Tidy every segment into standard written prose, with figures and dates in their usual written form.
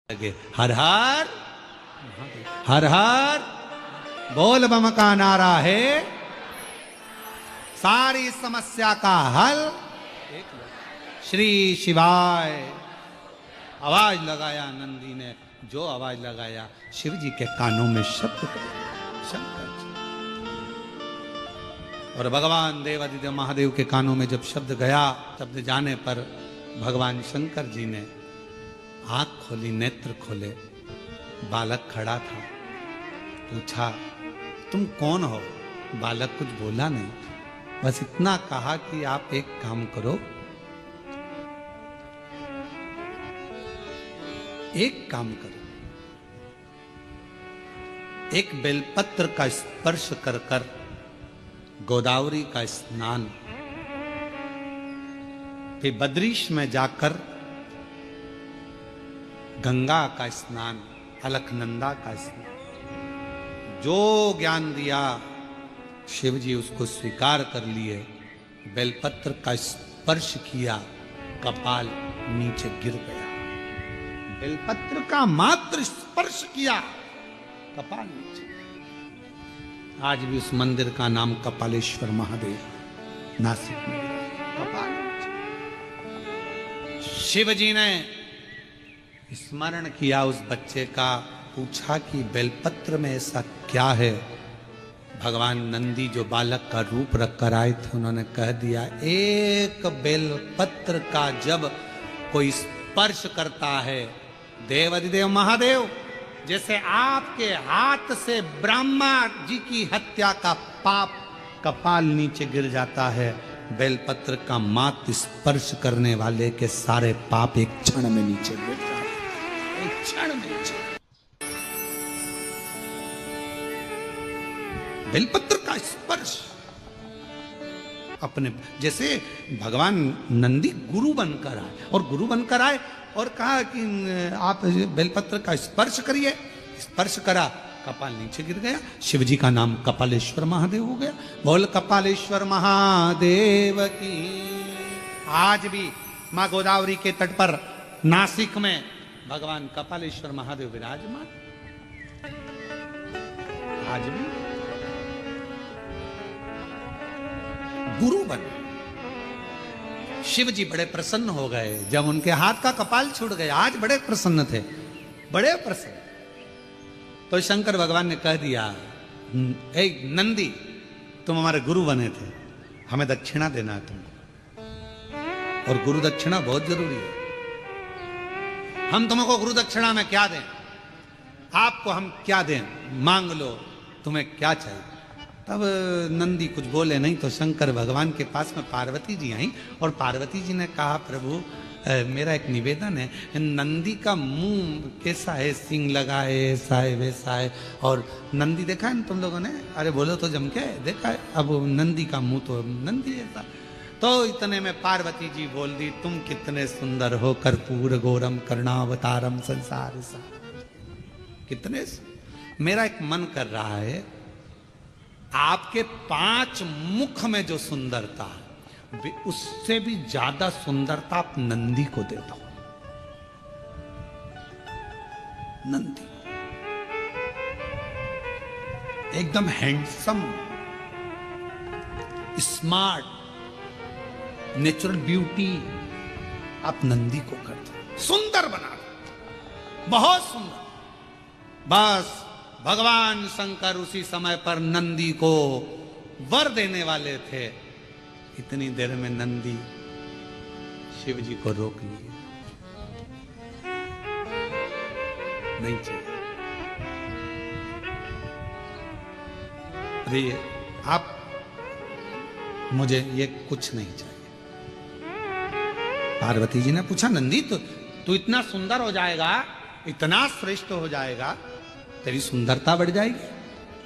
लगे हर हर हर हर बोल बम का नारा है सारी समस्या का हल श्री शिवाय। आवाज लगाया नंदी ने, जो आवाज लगाया शिव जी के कानों में शब्द शंकर जी। और भगवान देवादिदेव महादेव के कानों में जब शब्द गया, शब्द जाने पर भगवान शंकर जी ने आंख खोली, नेत्र खोले। बालक खड़ा था, पूछा तुम कौन हो? बालक कुछ बोला नहीं, बस इतना कहा कि आप एक काम करो, एक काम करो, एक बेलपत्र का स्पर्श कर कर गोदावरी का स्नान, फिर बद्रीश में जाकर गंगा का स्नान, अलकनंदा का स्नान। जो ज्ञान दिया शिव जी उसको स्वीकार कर लिए। बेलपत्र का स्पर्श किया, कपाल नीचे गिर गया। बेलपत्र का मात्र स्पर्श किया, कपाल नीचे। आज भी उस मंदिर का नाम कपालेश्वर महादेव नासिक में, कपाल नीचे। शिव जी ने स्मरण किया उस बच्चे का, पूछा कि बेलपत्र में ऐसा क्या है? भगवान नंदी जो बालक का रूप रख कर आए थे, उन्होंने कह दिया एक बेलपत्र का जब कोई स्पर्श करता है, देवादिदेव महादेव जैसे आपके हाथ से ब्रह्मा जी की हत्या का पाप कपाल नीचे गिर जाता है, बेलपत्र का मात्र स्पर्श करने वाले के सारे पाप एक क्षण में नीचे गिर जाते हैं, एक क्षण में नीचे। बेलपत्र का स्पर्श अपने, जैसे भगवान नंदी गुरु बनकर आए, और गुरु बनकर आए और कहा कि आप बेलपत्र का स्पर्श करिए। स्पर्श करा, कपाल नीचे गिर गया। शिव जी का नाम कपालेश्वर महादेव हो गया। बोल कपालेश्वर महादेव की। आज भी मां गोदावरी के तट पर नासिक में भगवान कपालेश्वर महादेव विराजमान। आज भी गुरु बने। शिव जी बड़े प्रसन्न हो गए जब उनके हाथ का कपाल छूट गया। आज बड़े प्रसन्न थे, बड़े प्रसन्न। तो शंकर भगवान ने कह दिया, ए नंदी तुम हमारे गुरु बने थे, हमें दक्षिणा देना है तुमको, और गुरु दक्षिणा बहुत जरूरी है। हम तुमको गुरु दक्षिणा में क्या दें? आपको हम क्या दें? मांग लो, तुम्हें क्या चाहिए? तब नंदी कुछ बोले नहीं, तो शंकर भगवान के पास में पार्वती जी आई, और पार्वती जी ने कहा प्रभु मेरा एक निवेदन है, नंदी का मुंह कैसा है? सिंग लगा है, ऐसा है, वैसा है। और नंदी देखा है तुम लोगों ने? अरे बोलो तो जम के, देखा है? अब नंदी का मुंह तो नंदी ऐसा। तो इतने में पार्वती जी बोल दी, तुम कितने सुंदर हो, कर्पूर गौरम करुणावतारम संसार सा। कितने, मेरा एक मन कर रहा है, आपके 5 मुख में जो सुंदरता है, उससे भी ज्यादा सुंदरता आप नंदी को दे दो। नंदी एकदम हैंडसम, स्मार्ट, नेचुरल ब्यूटी आप नंदी को कर दो, सुंदर बना दो, बहुत सुंदर। बस भगवान शंकर उसी समय पर नंदी को वर देने वाले थे। इतनी देर में नंदी शिव जी को रोक लिए, नहीं चाहिए। अरे आप, मुझे ये कुछ नहीं चाहिए। पार्वती जी ने पूछा, नंदी तू इतना सुंदर हो जाएगा, इतना श्रेष्ठ हो जाएगा, तेरी सुंदरता बढ़ जाएगी,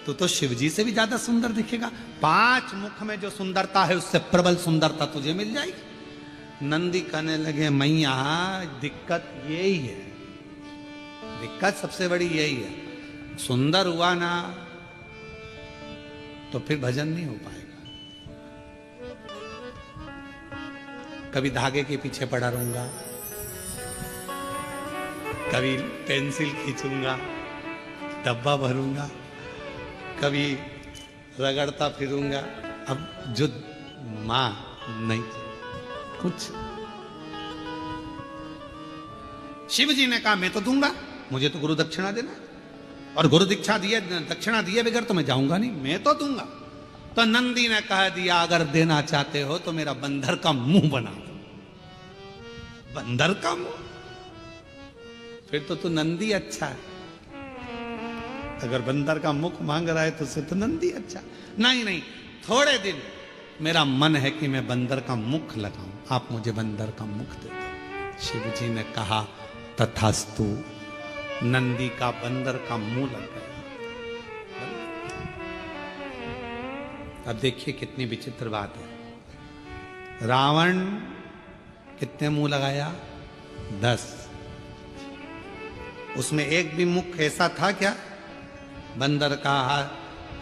तो शिव जी से भी ज्यादा सुंदर दिखेगा। 5 मुख में जो सुंदरता है उससे प्रबल सुंदरता तुझे मिल जाएगी। नंदी कहने लगे, मैया दिक्कत यही है, दिक्कत सबसे बड़ी यही है, सुंदर हुआ ना तो फिर भजन नहीं हो पाएगा। कभी धागे के पीछे पड़ा रहूंगा, कभी पेंसिल खींचूंगा, डब्बा भरूंगा, कभी रगड़ता फिरूंगा। अब जो मां नहीं कुछ। शिव जी ने कहा मैं तो दूंगा, मुझे तो गुरु दक्षिणा देना, और गुरु दीक्षा दिए दक्षिणा दिए बगैर तो मैं जाऊंगा नहीं, मैं तो दूंगा। तो नंदी ने कह दिया अगर देना चाहते हो तो मेरा बंदर का मुंह बना दो। बंदर का मुंह? फिर तो तू नंदी अच्छा है। अगर बंदर का मुख मांग रहा है तो उसे तो नंदी अच्छा। नहीं नहीं, थोड़े दिन मेरा मन है कि मैं बंदर का मुख लगाऊं, आप मुझे बंदर का मुख दे दो। शिव जी ने कहा तथास्तु। नंदी का बंदर का मुंह लग गया। अब देखिए कितनी विचित्र बात है। रावण कितने मुंह लगाया? 10। उसमें एक भी मुख ऐसा था क्या? बंदर का,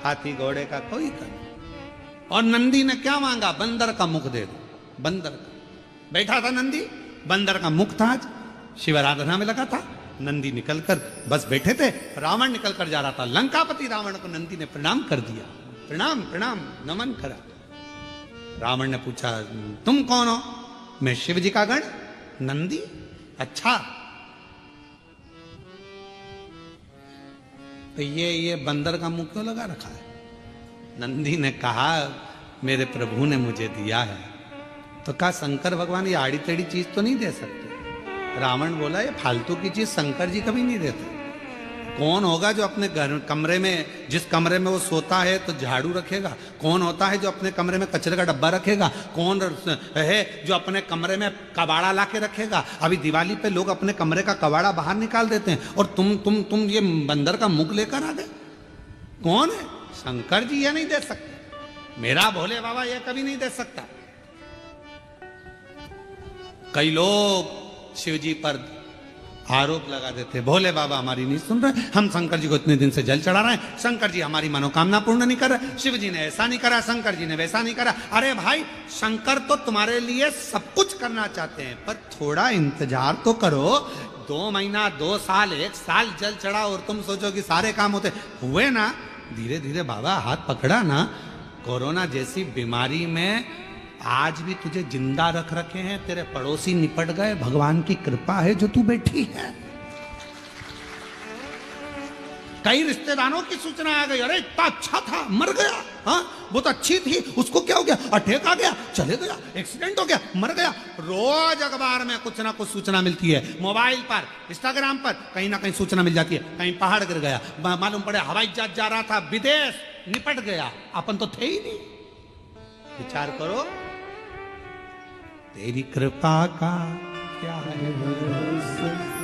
हाथी घोड़े का कोई का नहीं। और नंदी ने क्या मांगा? बंदर का मुख दे दो। बंदर का बैठा था नंदी, बंदर का मुख था। आज शिव आराधना में लगा था। नंदी निकलकर बस बैठे थे, रावण निकलकर जा रहा था। लंकापति रावण को नंदी ने प्रणाम कर दिया। प्रणाम प्रणाम नमन करा। रावण ने पूछा तुम कौन हो? मैं शिव जी का गण। नंदी? अच्छा, तो ये बंदर का मुंह क्यों लगा रखा है? नंदी ने कहा मेरे प्रभु ने मुझे दिया है। तो कहा शंकर भगवान ये आड़ी टेढ़ी चीज तो नहीं दे सकते। रावण बोला ये फालतू की चीज शंकर जी कभी नहीं देते। कौन होगा जो अपने घर कमरे में, जिस कमरे में वो सोता है तो झाड़ू रखेगा? कौन होता है जो अपने कमरे में कचरे का डब्बा रखेगा? कौन है जो अपने कमरे में कबाड़ा ला के रखेगा? अभी दिवाली पे लोग अपने कमरे का कबाड़ा बाहर निकाल देते हैं, और तुम ये बंदर का मुख लेकर आ गए। कौन है? शंकर जी ये नहीं दे सकते। मेरा भोले बाबा ये कभी नहीं दे सकता। कई लोग शिव जी पर आरोप लगा देते, भोले बाबा हमारी नहीं सुन रहे, हम शंकर जी को इतने दिन से जल चढ़ा रहे हैं, शंकर जी हमारी मनोकामना पूर्ण नहीं कर रहे, शिव जी ने ऐसा नहीं करा, शंकर जी ने वैसा नहीं करा। अरे भाई, शंकर तो तुम्हारे लिए सब कुछ करना चाहते हैं, पर थोड़ा इंतजार तो करो। 2 महीना, 2 साल, 1 साल जल चढ़ा और तुम सोचो कि सारे काम होते हुए ना। धीरे धीरे बाबा हाथ पकड़ा ना। कोरोना जैसी बीमारी में आज भी तुझे जिंदा रख रखे हैं, तेरे पड़ोसी निपट गए, भगवान की कृपा है जो तू बैठी है। कई रिश्तेदारों की सूचना आ गई, अरे इतना अच्छा था, मर गया। हाँ, बहुत अच्छी थी, उसको क्या हो गया? अटैक आ गया, चले गया, एक्सीडेंट हो गया, मर गया। रोज अखबार में कुछ ना कुछ सूचना मिलती है, मोबाइल पर, इंस्टाग्राम पर कहीं ना कहीं सूचना मिल जाती है। कहीं पहाड़ गिर गया, मालूम पड़े हवाई जहाज जा रहा था विदेश, निपट गया, अपन तो थे ही नहीं। विचार करो, तेरी कृपा का क्या है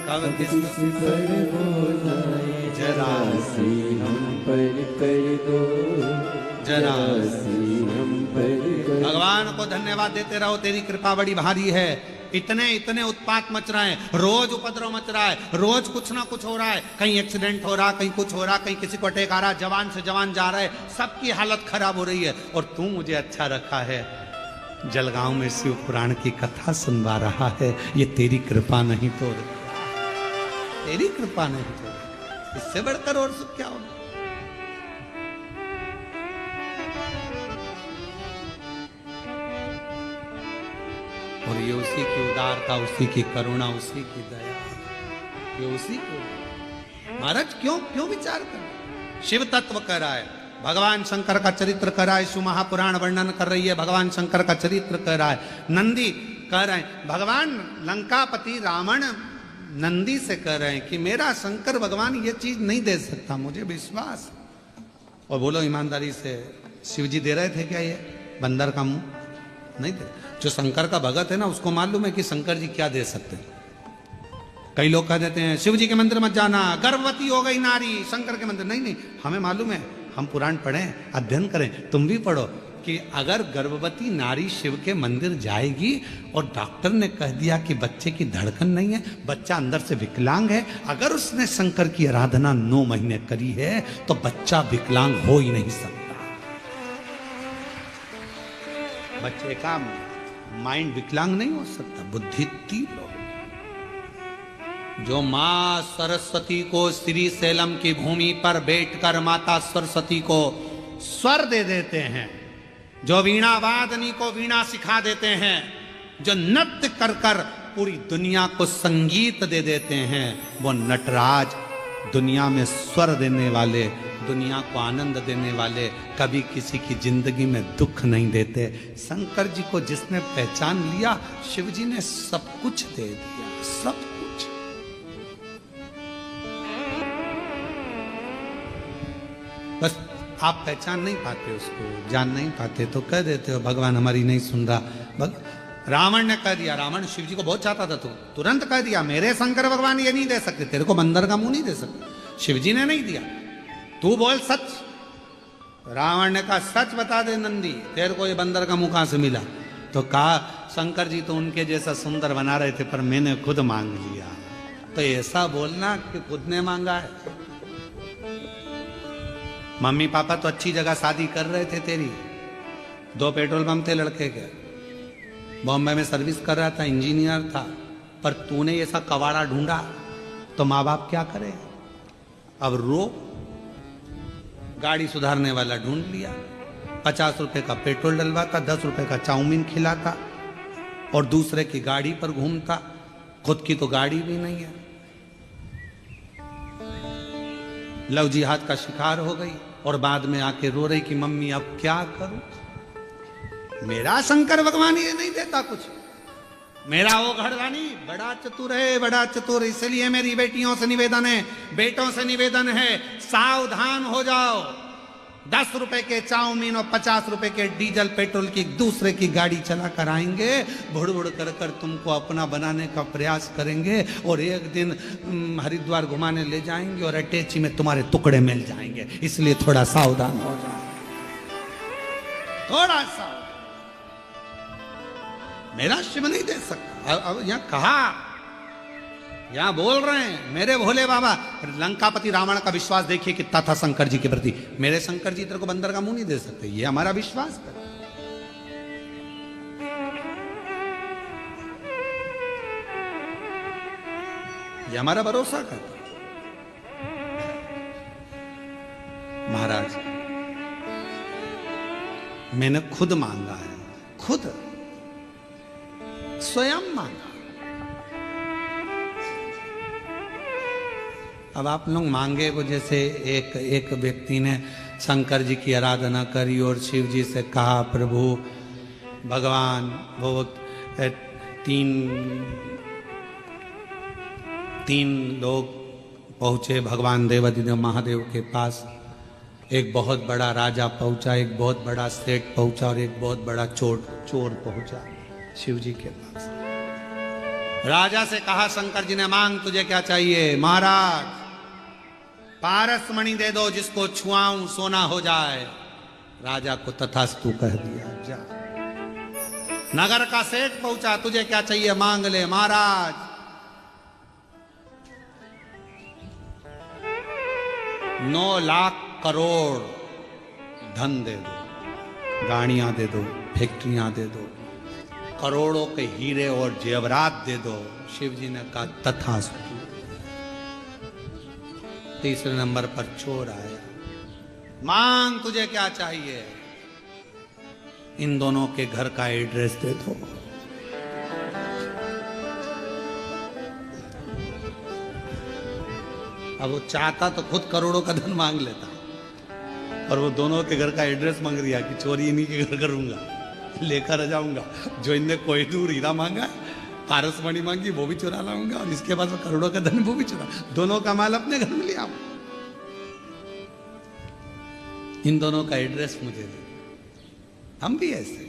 कब किसी पर हो जाए, जरा सी हम पर कर दो, जरा सी हम पर कर। भगवान को धन्यवाद देते रहो, तेरी कृपा बड़ी भारी है। इतने उत्पात मच रहे हैं, रोज उपद्रव मच रहा है, रोज कुछ ना कुछ हो रहा है। कहीं एक्सीडेंट हो रहा, कहीं कुछ हो रहा, कहीं किसी को अटैक आ रहा, जवान से जवान जा रहा है, सबकी हालत खराब हो रही है। और तू मुझे अच्छा रखा है, जलगांव में शिव पुराण की कथा सुनवा रहा है। ये तेरी कृपा नहीं तो, तेरी कृपा नहीं तो इससे बढ़कर और सुख क्या होगा? और ये उसी की उदारता, उसी की करुणा, उसी की दया, ये उसी को। महाराज क्यों विचार कर? शिव तत्व कर रहा है, भगवान शंकर का चरित्र कर रहा है, शिव महापुराण वर्णन कर रही है, भगवान शंकर का चरित्र कर रहा है। नंदी कह रहे हैं, भगवान लंकापति रावण नंदी से कह रहे हैं कि मेरा शंकर भगवान ये चीज नहीं दे सकता, मुझे विश्वास। और बोलो ईमानदारी से, शिव जी दे रहे थे क्या ये बंदर का मुंह? नहीं दे। जो शंकर का भगत है ना, उसको मालूम है कि शंकर जी क्या दे सकते हैं। कई लोग कह देते हैं शिव जी के मंदिर मत जाना, गर्भवती हो गई नारी, शंकर के मंदिर। नहीं, हमें मालूम है, हम पुराण पढ़ें, अध्ययन करें, तुम भी पढ़ो, कि अगर गर्भवती नारी शिव के मंदिर जाएगी और डॉक्टर ने कह दिया कि बच्चे की धड़कन नहीं है, बच्चा अंदर से विकलांग है, अगर उसने शंकर की आराधना 9 महीने करी है तो बच्चा विकलांग हो ही नहीं सकता। बच्चे का माइंड विकलांग नहीं हो सकता, बुद्धि तीव्र हो। जो माँ सरस्वती को श्री सैलम की भूमि पर बैठकर माता सरस्वती को स्वर दे देते हैं, जो वीणा वादनी को वीणा सिखा देते हैं, जो नृत्य कर कर पूरी दुनिया को संगीत दे देते हैं, वो नटराज दुनिया में स्वर देने वाले, दुनिया को आनंद देने वाले, कभी किसी की जिंदगी में दुख नहीं देते। शंकर जी को जिसने पहचान लिया, शिव जी ने सब कुछ दे दिया, सब कुछ। बस आप पहचान नहीं पाते उसको, जान नहीं पाते, तो कह देते हो भगवान हमारी नहीं सुन रहा। रावण ने कह दिया, रावण शिव जी को बहुत चाहता था, तो तुरंत कह दिया मेरे शंकर भगवान ये नहीं दे सकते, तेरे को बंदर का मुंह नहीं दे सकते। शिव जी ने नहीं दिया, तू बोल सच। रावण ने कहा सच बता दे नंदी, तेरे को ये बंदर का मुंह कहां से मिला? तो कहा शंकर जी तो उनके जैसा सुंदर बना रहे थे, पर मैंने खुद मांग लिया। तो ऐसा बोलना कि खुद ने मांगा है। मम्मी पापा तो अच्छी जगह शादी कर रहे थे तेरी, 2 पेट्रोल पंप थे लड़के के, बॉम्बे में सर्विस कर रहा था, इंजीनियर था, पर तूने ऐसा कवाड़ा ढूंढा तो माँ बाप क्या करे? अब रो। गाड़ी सुधारने वाला ढूंढ लिया, 50 रुपए का पेट्रोल डलवाता, 10 रुपए का चाउमीन खिलाता और दूसरे की गाड़ी पर घूमता, खुद की तो गाड़ी भी नहीं है। लव जिहाद का शिकार हो गई और बाद में आके रो रही कि मम्मी अब क्या करूं? मेरा शंकर भगवान ये नहीं देता कुछ, मेरा वो घरवानी बड़ा चतुर है, बड़ा चतुर। इसलिए मेरी बेटियों से निवेदन है, बेटों से निवेदन है, सावधान हो जाओ। 10 रुपए के चाउमीन और 50 रुपए के डीजल पेट्रोल की दूसरे की गाड़ी चला कर आएंगे, बुड़ बुड़ कर कर तुमको अपना बनाने का प्रयास करेंगे और एक दिन हरिद्वार घुमाने ले जाएंगे और अटैची में तुम्हारे टुकड़े मिल जाएंगे। इसलिए थोड़ा सावधान हो जाओ, थोड़ा सा। मेरा शिव नहीं दे सकता। अब यहां कहा, यहां बोल रहे हैं मेरे भोले बाबा। लंकापति रावण का विश्वास देखिए कितना था शंकर जी के प्रति। मेरे शंकर जी तेरे को बंदर का मुंह नहीं दे सकते, ये हमारा विश्वास कर, ये हमारा भरोसा कर। महाराज मैंने खुद मांगा है, खुद स्वयं मांगा। अब आप लोग मांगे को, जैसे एक व्यक्ति ने शंकर जी की आराधना करी और शिव जी से कहा प्रभु भगवान, वो तीन लोग पहुंचे भगवान देवाधिदेव महादेव के पास। एक बहुत बड़ा राजा पहुंचा, एक बहुत बड़ा सेठ पहुंचा और एक बहुत बड़ा चोर पहुंचा शिव जी के पास। राजा से कहा शंकर जी ने मांग तुझे क्या चाहिए? महाराज पारस मणि दे दो, जिसको छुआऊं सोना हो जाए। राजा को तथास्तु कह दिया, जा। नगर का सेठ पहुंचा, तुझे क्या चाहिए मांग ले। महाराज 9 लाख करोड़ धन दे दो, गाड़ियां दे दो, फैक्ट्रियां दे दो, करोड़ों के हीरे और जेवरात दे दो। शिव जी ने कहा तथास्तु। तीसरे नंबर पर चोर आया, मांग तुझे क्या चाहिए? इन दोनों के घर का एड्रेस दे दो। अब वो चाहता तो खुद करोड़ों का धन मांग लेता, और वो दोनों के घर का एड्रेस मांग दिया कि चोरी इन्हीं के घर करूंगा, लेकर जाऊंगा। जो इनने कोहिनूर हीरा मांगा, पारसमणि मांगी, वो भी चुरा लाऊंगा, और इसके बाद करोड़ों का धन वो भी चुरा, दोनों का माल अपने घर में ले आओ। इन दोनों का एड्रेस मुझे दे। हम भी ऐसे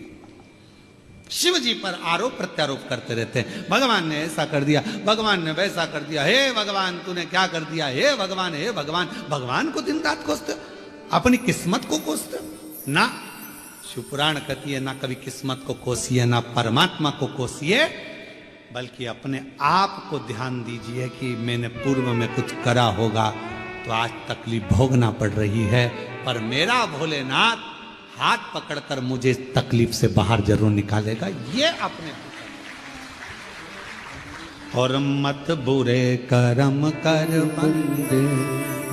शिव जी पर आरोप प्रत्यारोप करते रहते हैं। भगवान ने ऐसा कर दिया, भगवान ने वैसा कर दिया, हे भगवान तूने क्या कर दिया, हे भगवान, हे भगवान। भगवान को दिन रात कोसते, अपनी किस्मत को कोसते ना। शिवपुराण कहती है ना कभी किस्मत को कोसिए, ना परमात्मा को कोसिए, बल्कि अपने आप को ध्यान दीजिए कि मैंने पूर्व में कुछ करा होगा तो आज तकलीफ भोगना पड़ रही है, पर मेरा भोलेनाथ हाथ पकड़कर मुझे तकलीफ से बाहर जरूर निकालेगा। ये अपने और मत बुरे कर्म कर बंदे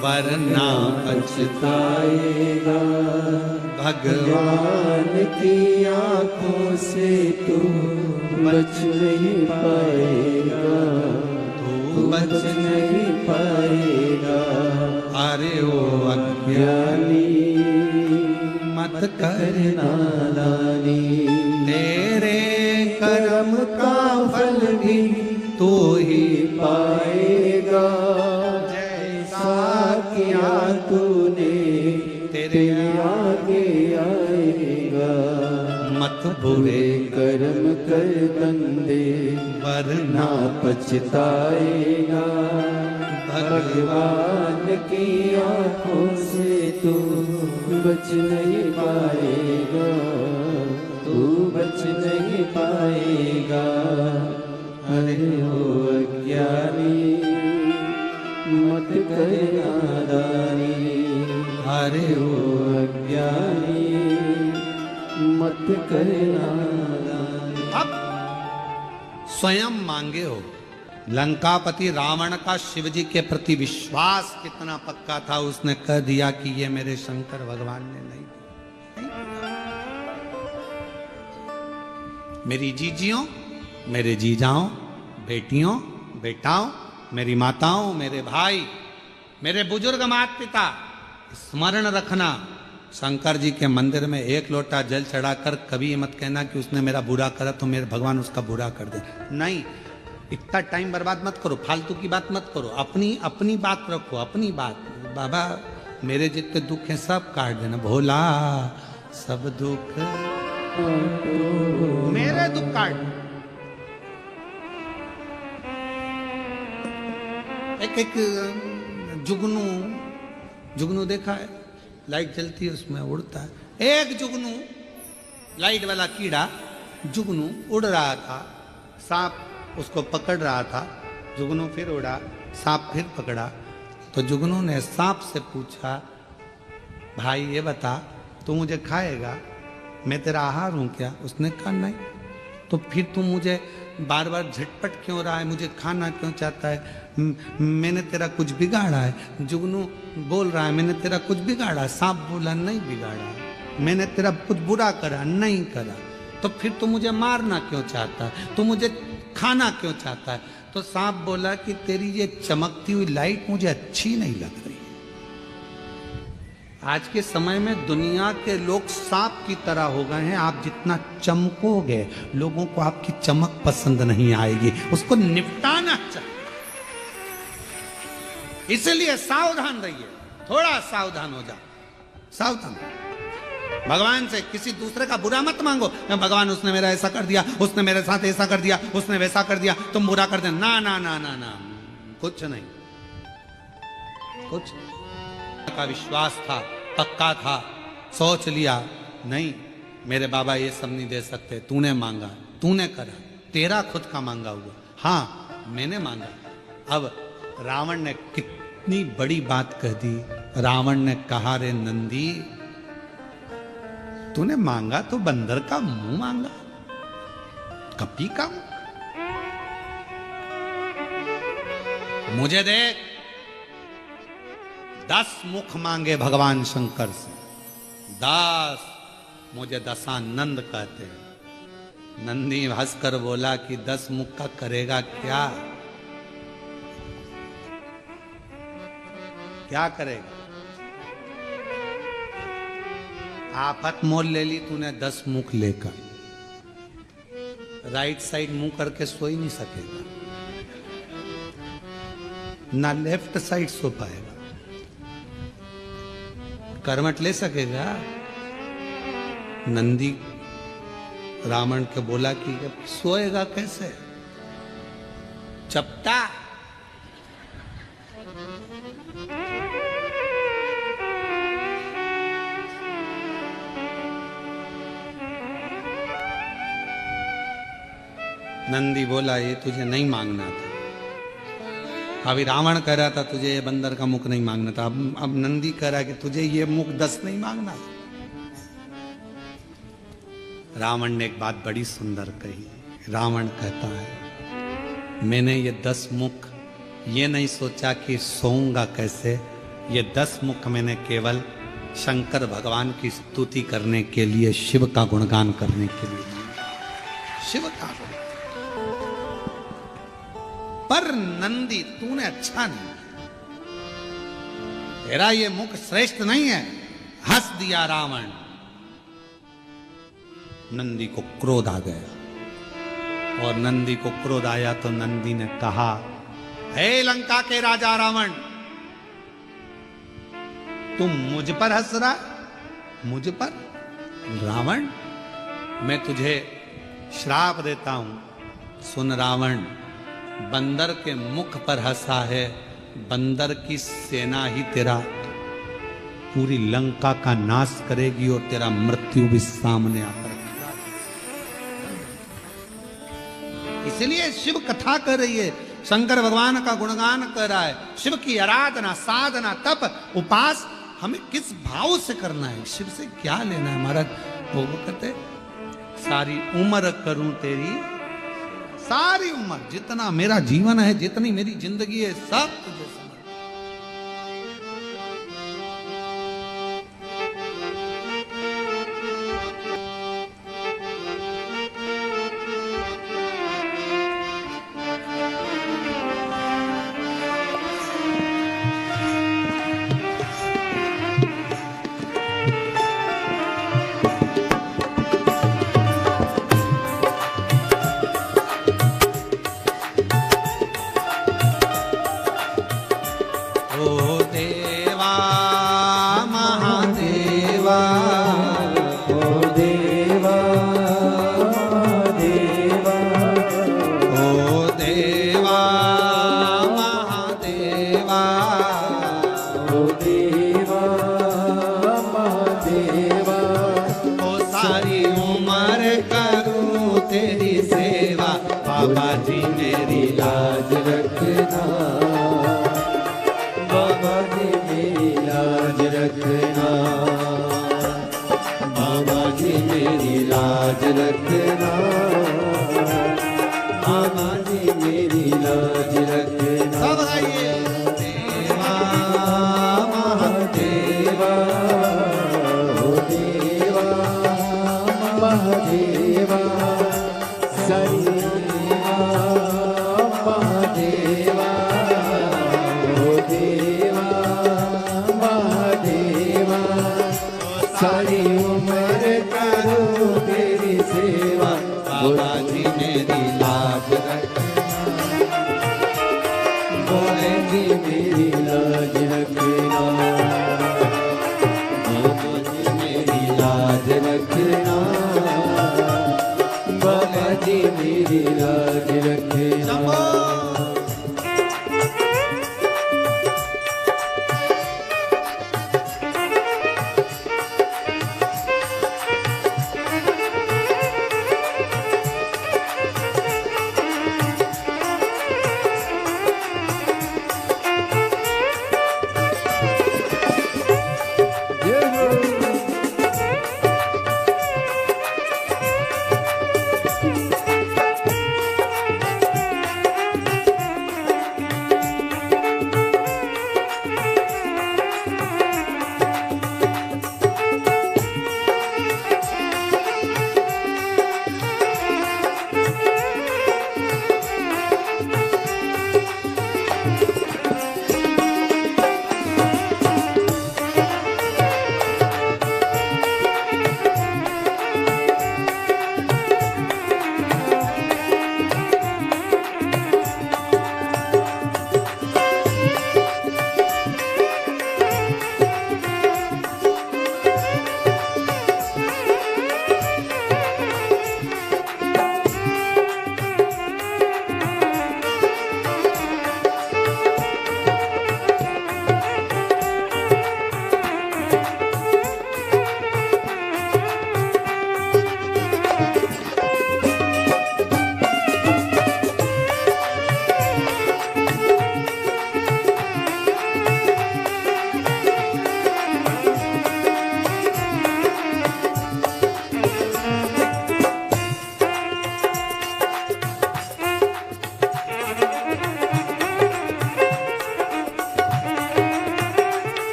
वरना पछताएगा। भगवान की आंखों से तू बच नहीं पाएगा, तू बच नहीं पाएगा। अरे ओ अज्ञानी मत कर नादानी, तेरे कर्म का फल भी तू ही पाएगा। जैसा किया तूने तेरे आगे आएगा। मत बुरे कर्म कर बंदे वरना पछताएगा। भगवान की आंखों से तू बच नहीं पाएगा, तू बच नहीं पाएगा। अरे ओ अज्ञानी मत कर नादानी, अरे ओ अज्ञानी मत कर नादानी। अब स्वयं मांगे हो। लंकापति रावण का शिवजी के प्रति विश्वास कितना पक्का था, उसने कह दिया कि ये मेरे शंकर भगवान ने नहीं दिया। मेरी जीजियों, मेरे जीजाओं, बेटियों, बेटाओं, मेरी माताओं, मेरे भाई, मेरे बुजुर्ग माता पिता, स्मरण रखना, शंकर जी के मंदिर में एक लोटा जल चढ़ाकर कभी ये मत कहना कि उसने मेरा बुरा करा तो मेरे भगवान उसका बुरा कर दे। नहीं, इतना टाइम बर्बाद मत करो, फालतू की बात मत करो, अपनी अपनी बात रखो, अपनी बात। बाबा मेरे जितने दुख हैं सब काट देना, भोला सब दुख मेरे दुख काट। एक जुगनू, जुगनू देखा है, लाइट जलती है उसमें उड़ता है। एक जुगनू, लाइट वाला कीड़ा जुगनू उड़ रहा था, सांप उसको पकड़ रहा था, जुगनू फिर उड़ा, सांप फिर पकड़ा। तो जुगनू ने सांप से पूछा, भाई ये बता तू मुझे खाएगा, मैं तेरा आहार हूं क्या? उसने कहा नहीं। तो फिर तू मुझे बार बार झटपट क्यों रहा है, मुझे खाना क्यों चाहता है? मैंने तेरा कुछ बिगाड़ा है? जुगनू बोल रहा है मैंने तेरा कुछ बिगाड़ा? सांप बोला नहीं बिगाड़ा, मैंने तेरा कुछ बुरा करा नहीं करा। तो फिर तू मुझे मारना क्यों चाहता है, तू मुझे खाना क्यों चाहता है? तो सांप बोला कि तेरी ये चमकती हुई लाइट मुझे अच्छी नहीं लग रही। आज के समय में दुनिया के लोग सांप की तरह हो गए हैं। आप जितना चमकोगे लोगों को आपकी चमक पसंद नहीं आएगी, उसको निपटाना चाहिए। इसलिए सावधान रहिए, थोड़ा सावधान हो जाओ, सावधान। भगवान से किसी दूसरे का बुरा मत मांगो, भगवान उसने मेरा ऐसा कर दिया, उसने मेरे साथ ऐसा कर दिया, उसने वैसा कर दिया, तुम बुरा कर देना। ना ना ना ना ना, कुछ नहीं, कुछ का विश्वास था, पक्का था, सोच लिया नहीं मेरे बाबा ये सब नहीं दे सकते, तूने मांगा, तूने करा, तेरा खुद का मांगा हुआ। हाँ मैंने मांगा। अब रावण ने कितनी बड़ी बात कह दी। रावण ने कहा, रे नंदी तूने मांगा तो बंदर का मुंह मांगा, कपी का मुंह। मुझे देख, 10 मुख मांगे भगवान शंकर से, 10। मुझे दशानंद कहते हैं। नंदी हंसकर बोला कि 10 मुख का करेगा क्या? क्या करेगा? आफत मोल ले ली तूने 10 मुख लेकर, राइट साइड मुंह करके सो ही नहीं सकेगा, ना लेफ्ट साइड सो पाएगा, करवट ले सकेगा? नंदी रावण के बोला कि सोएगा कैसे? चपटा। नंदी बोला ये तुझे नहीं मांगना था। अभी रावण कह रहा था तुझे ये बंदर का मुख नहीं मांगना था, अब नंदी कह रहा है कि तुझे ये मुख 10 नहीं मांगना था। रावण ने एक बात बड़ी सुंदर कही। रावण कहता है, मैंने ये 10 मुख ये नहीं सोचा कि सोऊंगा कैसे। ये 10 मुख मैंने केवल शंकर भगवान की स्तुति करने के लिए, शिव का गुणगान करने के लिए, शिव का गुण। पर नंदी तूने अच्छा नहीं, तेरा ये मुख श्रेष्ठ नहीं है। हंस दिया रावण। नंदी को क्रोध आ गया और नंदी को क्रोध आया तो नंदी ने कहा, हे लंका के राजा रावण, तुम मुझ पर हंस रहा? मुझ पर? रावण, मैं तुझे श्राप देता हूं। सुन रावण, बंदर के मुख पर हंसा है, बंदर की सेना ही तेरा पूरी लंका का नाश करेगी और तेरा मृत्यु भी सामने आकर। इसलिए शिव कथा कर रही है, शंकर भगवान का गुणगान कर रहा है। शिव की आराधना, साधना, तप, उपास हमें किस भाव से करना है, शिव से क्या लेना है। महाराज वो कहते, सारी उम्र करूं तेरी, सारी उम्र, जितना मेरा जीवन है, जितनी मेरी जिंदगी है, सब तुझे समर्पित।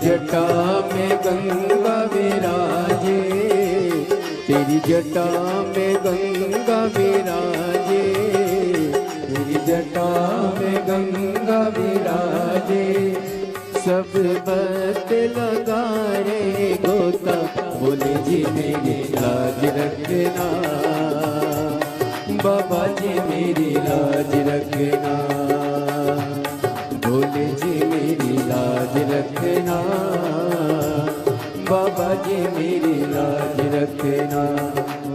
जटा में गंगा विराजे, तेरी जटा में गंगा विराजे, तेरी जटा में गंगा विराजे। सब बत लगा रे गोता, बोले जी मेरी लाज रखना, बाबा जी मेरी लाज रखना, बोले जी मेरी लाज रखना, बाबा जी मेरी लाज रखना।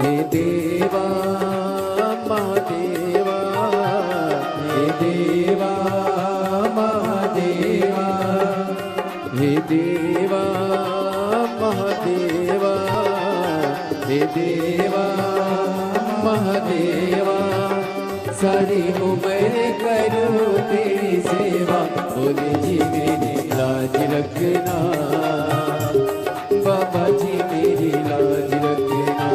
हे देवा महादेवा, हे देवा महादेवा, हे देवा महादेवा, हे देवा महादेवा। सारी उम्र करो तेरी सेवा, बोले जी मेरी लाज रखना, बाबा जी मेरी लाज रखना,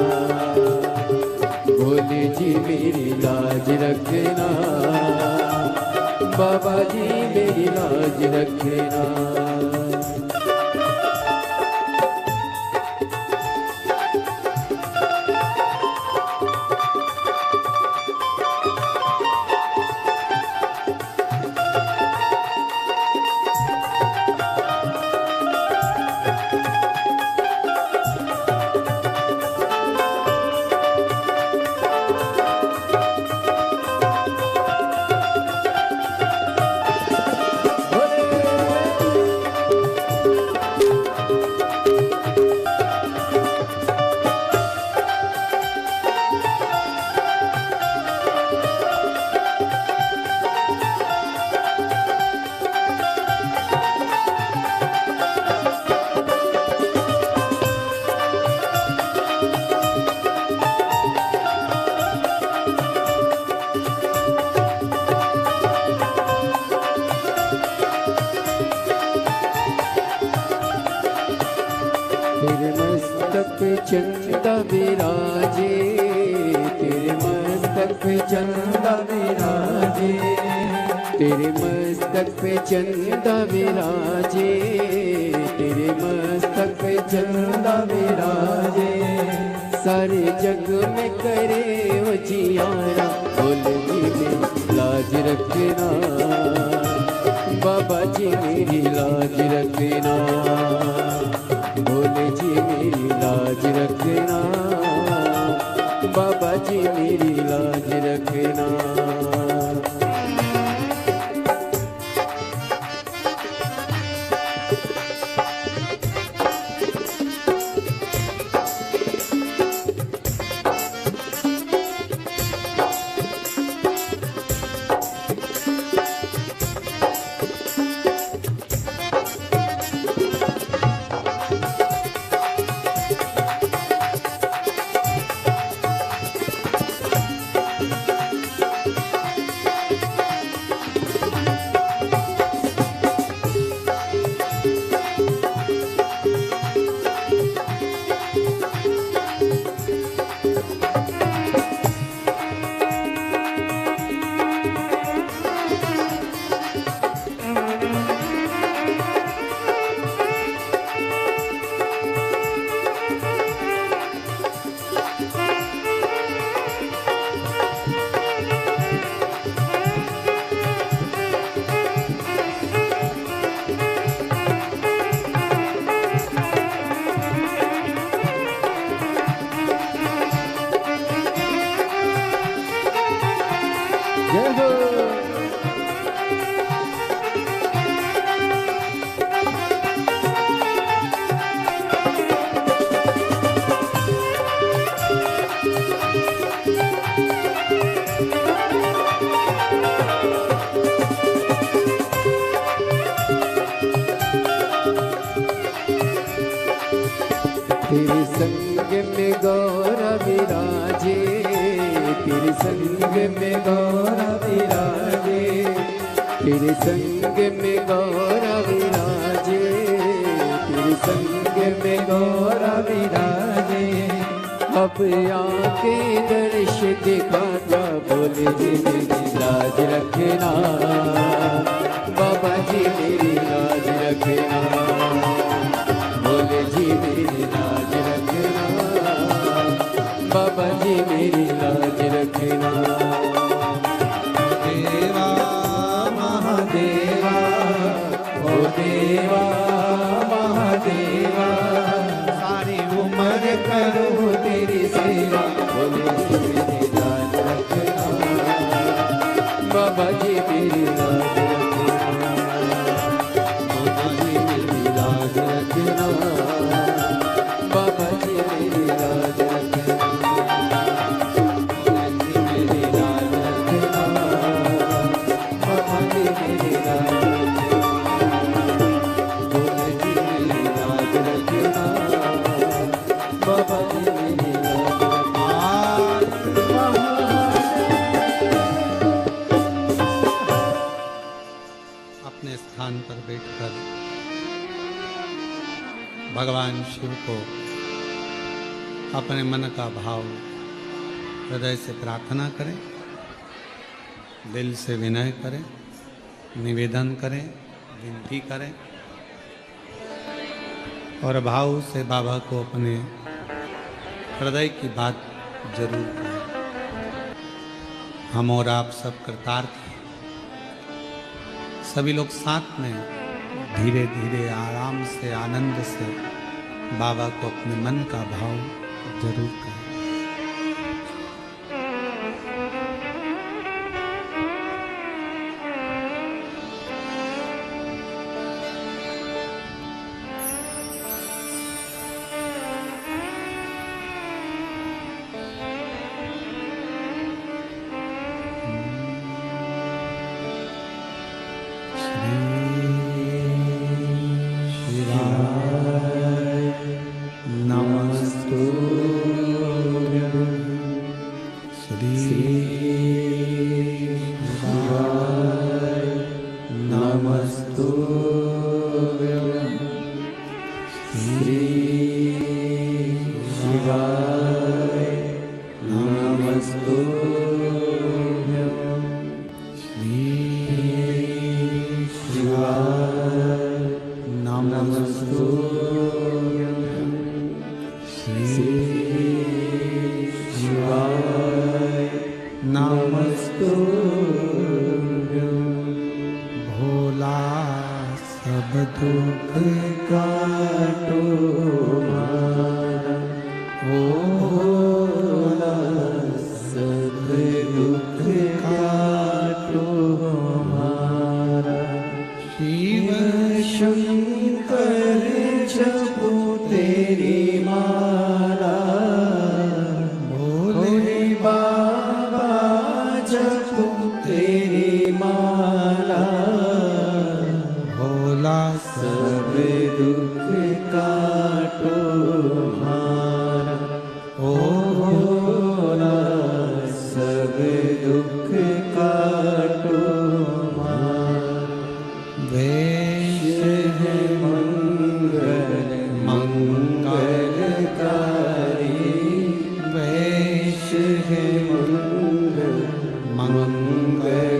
बोले जी मेरी लाज रखना, बाबा जी मेरी लाज रखना। तेरे मस्तक पे चंदा विराजे, तेरे मस्तक पे चंदा विराजे, तेरे मस्तक पे चंदा विराजे, तेरे मस्तक पे चंदा विराजे। सारे जग में करे उजियारा, बोले जी मेरी लाज रखना, बाबा जी मेरी लाज रखना, बोले जी मेरी लाज रखना, बाबा जी मेरी लाज रखना। तेरे संग में गौरा विराजे, तेरे संग में गौरा विराजे, तेरे संग में गौरा विराजे, तेरे संग में गौरा विराजे। अब आके दर्श दिखाता, बोले जी मेरी लाज रखना, बाबा जी मेरी लाज रखना, बाबा जी मेरी लाज रखना। देवा महादेवा ओ देवा महादेवा, सारी उम्र करूं तेरी सेवा, बोले मेरी लाज रखना। बाबा जी मेरी लाज रखना, बाबा जी मेरी लाज रखना, बाबा जी मेरी लाज रखना, बाबा जी मेरी लाज रखना, बाबा जी मेरी लाज रखना, बाबा जी मेरी लाज रखना, बाबा जी मेरी लाज रखना। अपने स्थान पर बैठकर भगवान शिव को अपने मन का भाव हृदय से प्रार्थना करें, दिल से विनय करें, निवेदन करें, विनती करें और भाव से बाबा को अपने हृदय की बात जरूर करें। हम और आप सब कृतार्थ हैं। सभी लोग साथ में धीरे धीरे आराम से आनंद से बाबा को अपने मन का भाव जरूर करें। भोला सब दुख काटो ओ भोला सब दुख काटो हमारा। शिव शंकर जपो तेरी माला, भोले बाबा जपो तेरी माला, भोला सब दुख काटो हमारा। ओ भोला सब दुख काटो हमारा। वेश है मंगल मंगलकारी, वेश है मंगल मंगलकारी,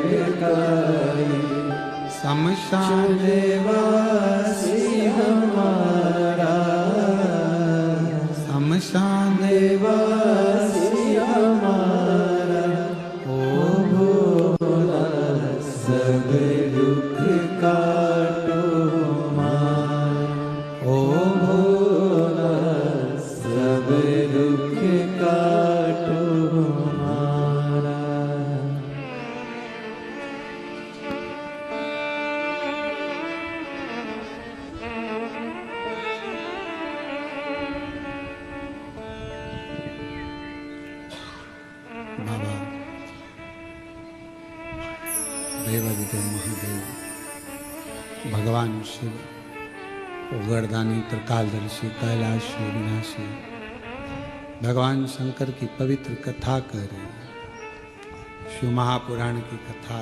शमशान वासी हमारा, शमशान वासी हमारा। ओ भोला सब दुख काटो हमारा। ओ भोला सब दुख काटो हमारा। बाबा देवादिदेव महादेव भगवान शिव उगरदानी त्रिकालदर्शी कैलाशी विनाशी भगवान शंकर की पवित्र कथा कह रहे हैं, शिव महापुराण की कथा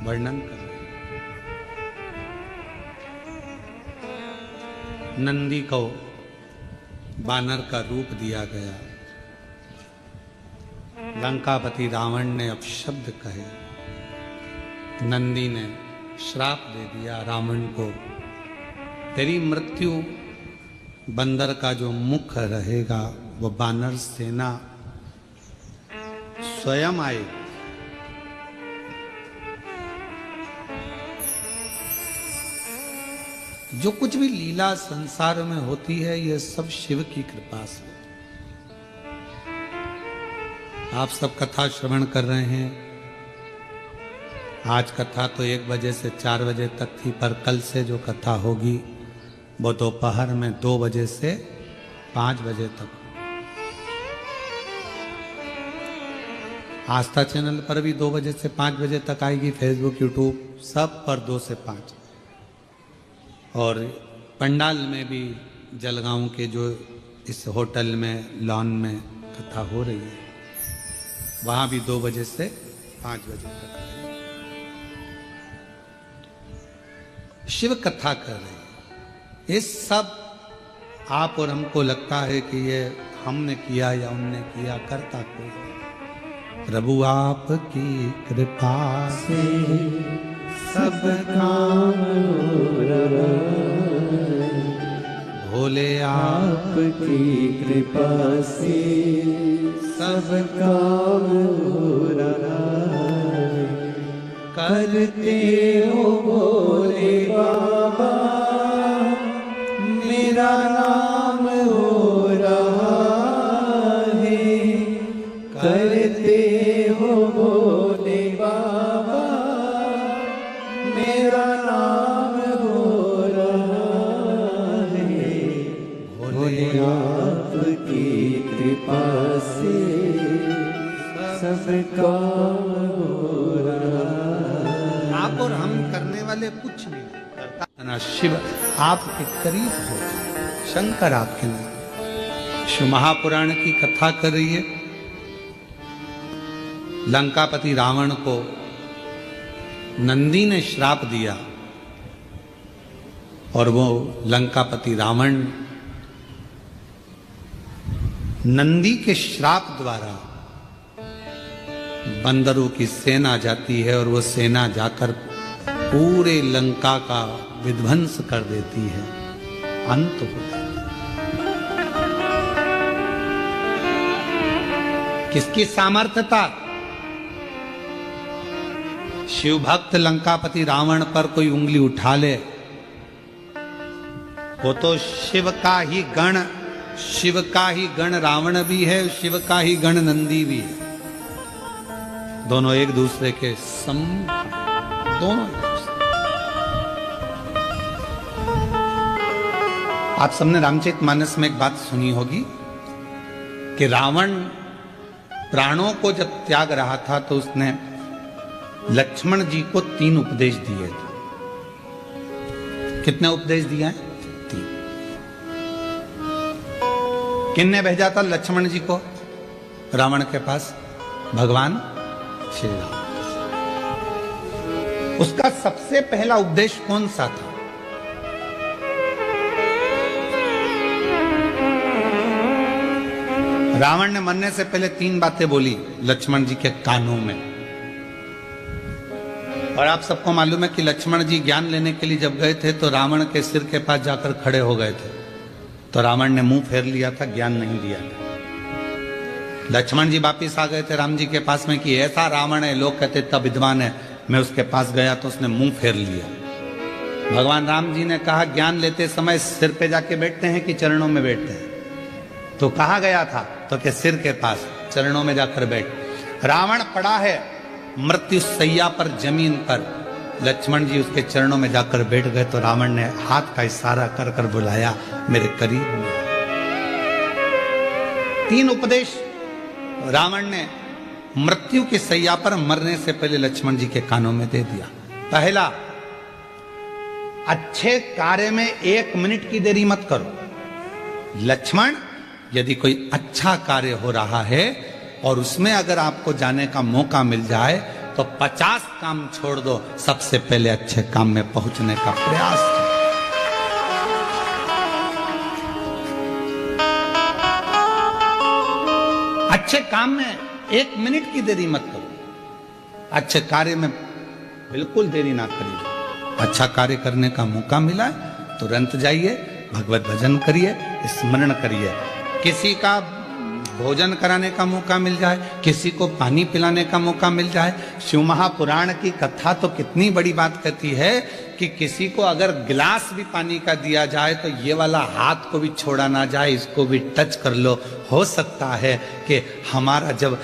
वर्णन कर रहे हैं। नंदी को बानर का रूप दिया गया, लंकापति रावण ने अपशब्द कहे, नंदी ने श्राप दे दिया रावण को, तेरी मृत्यु बंदर का जो मुख रहेगा वो बानर सेना स्वयं आए। जो कुछ भी लीला संसार में होती है यह सब शिव की कृपा से। आप सब कथा श्रवण कर रहे हैं। आज कथा तो 1 बजे से 4 बजे तक थी, पर कल से जो कथा होगी वो दोपहर में 2 बजे से 5 बजे तक। आस्था चैनल पर भी 2 बजे से 5 बजे तक आएगी, फेसबुक यूट्यूब सब पर 2 से 5। और पंडाल में भी जलगांव के जो इस होटल में लॉन में कथा हो रही है वहाँ भी 2 बजे से 5 बजे तक शिव कथा कर रहे हैं। ये सब आप और हमको लगता है कि ये हमने किया या उनने किया, करता कोई नहीं। प्रभु आपकी कृपा से सब काम हो रहा है, भोले आपकी कृपा से सब काम हो रहा है। करते हो भोले बाबा मेरा नाम हो रहा है। करते हो भोले बाबा मेरा नाम हो रहा है। भोले आपकी कृपा से सब काम हो रहा है। आप और हम करने वाले कुछ नहीं करता ना। शिव आपके करीब हो, शंकर आपके नहीं। शिव महापुराण की कथा कर रही है। लंकापति रावण को नंदी ने श्राप दिया और वो लंकापति रावण नंदी के श्राप द्वारा बंदरों की सेना जाती है और वो सेना जाकर पूरे लंका का विध्वंस कर देती है, अंत होता है। किसकी सामर्थ्यता? शिव भक्त लंकापति रावण पर कोई उंगली उठा ले वो तो शिव का ही गण, शिव का ही गण रावण भी है, शिव का ही गण नंदी भी है। दोनों एक दूसरे के सम, दोनों एक दूसरे। आप सबने रामचरितमानस में एक बात सुनी होगी कि रावण प्राणों को जब त्याग रहा था तो उसने लक्ष्मण जी को 3 उपदेश दिए थे। कितने उपदेश दिए हैं? 3। किसने भेजा था लक्ष्मण जी को रावण के पास? भगवान श्री राम। उसका सबसे पहला उपदेश कौन सा था? रावण ने मरने से पहले 3 बातें बोली लक्ष्मण जी के कानों में। और आप सबको मालूम है कि लक्ष्मण जी ज्ञान लेने के लिए जब गए थे तो रावण के सिर के पास जाकर खड़े हो गए थे, तो रावण ने मुंह फेर लिया था, ज्ञान नहीं दिया था। लक्ष्मण जी वापिस आ गए थे राम जी के पास में कि ऐसा रावण है, लोग कहते तब विद्वान है। मैं उसके पास गया तो उसने मुंह फेर लिया। भगवान राम जी ने कहा ज्ञान लेते समय सिर पे जाके बैठते हैं कि चरणों में बैठते हैं? तो कहा गया था तो कि सिर के पास, चरणों में जाकर बैठ। रावण पड़ा है मृत्यु सैया पर, जमीन पर। लक्ष्मण जी उसके चरणों में जाकर बैठ गए तो रावण ने हाथ का इशारा कर कर बुलाया मेरे करीब में। 3 उपदेश रावण ने मृत्यु की सैया पर मरने से पहले लक्ष्मण जी के कानों में दे दिया। पहला, अच्छे कार्य में 1 मिनट की देरी मत करो। लक्ष्मण, यदि कोई अच्छा कार्य हो रहा है और उसमें अगर आपको जाने का मौका मिल जाए तो 50 काम छोड़ दो, सबसे पहले अच्छे काम में पहुंचने का प्रयास करो। अच्छे काम में 1 मिनट की देरी मत करो। अच्छे कार्य में बिल्कुल देरी ना करिए। अच्छा कार्य करने का मौका मिला तुरंत जाइए, भगवत भजन करिए, स्मरण करिए। किसी का भोजन कराने का मौका मिल जाए, किसी को पानी पिलाने का मौका मिल जाए। शिव महापुराण की कथा तो कितनी बड़ी बात कहती है कि किसी को अगर गिलास भी पानी का दिया जाए तो ये वाला हाथ को भी छोड़ा ना जाए, इसको भी टच कर लो। हो सकता है कि हमारा जब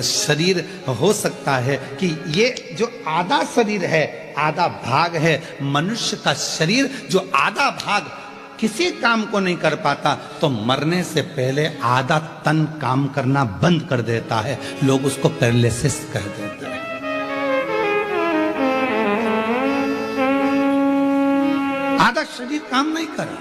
शरीर, हो सकता है कि ये जो आधा शरीर है, आधा भाग है मनुष्य का शरीर, जो आधा भाग किसी काम को नहीं कर पाता, तो मरने से पहले आधा तन काम करना बंद कर देता है। लोग उसको पैरालिसिस कह देते हैं। आधा शरीर काम नहीं करा।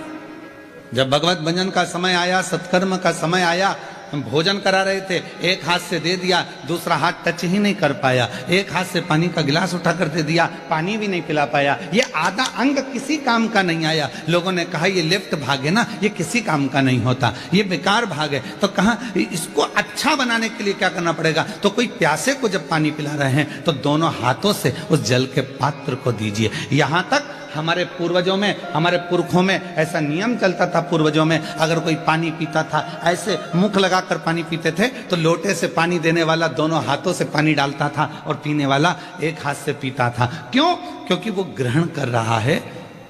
जब भगवत भजन का समय आया, सत्कर्म का समय आया, हम भोजन करा रहे थे, एक हाथ से दे दिया, दूसरा हाथ टच ही नहीं कर पाया, एक हाथ से पानी का गिलास उठा कर दे दिया, पानी भी नहीं पिला पाया, ये आधा अंग किसी काम का नहीं आया। लोगों ने कहा ये लेफ्ट भाग है ना, ये किसी काम का नहीं होता, ये बेकार भाग है। तो कहा इसको अच्छा बनाने के लिए क्या करना पड़ेगा? तो कोई प्यासे को जब पानी पिला रहे हैं तो दोनों हाथों से उस जल के पात्र को दीजिए। यहां तक हमारे पूर्वजों में, हमारे पुरखों में ऐसा नियम चलता था। पूर्वजों में अगर कोई पानी पीता था, ऐसे मुख लगाकर पानी पीते थे, तो लोटे से पानी देने वाला दोनों हाथों से पानी डालता था और पीने वाला एक हाथ से पीता था। क्यों? क्योंकि वो ग्रहण कर रहा है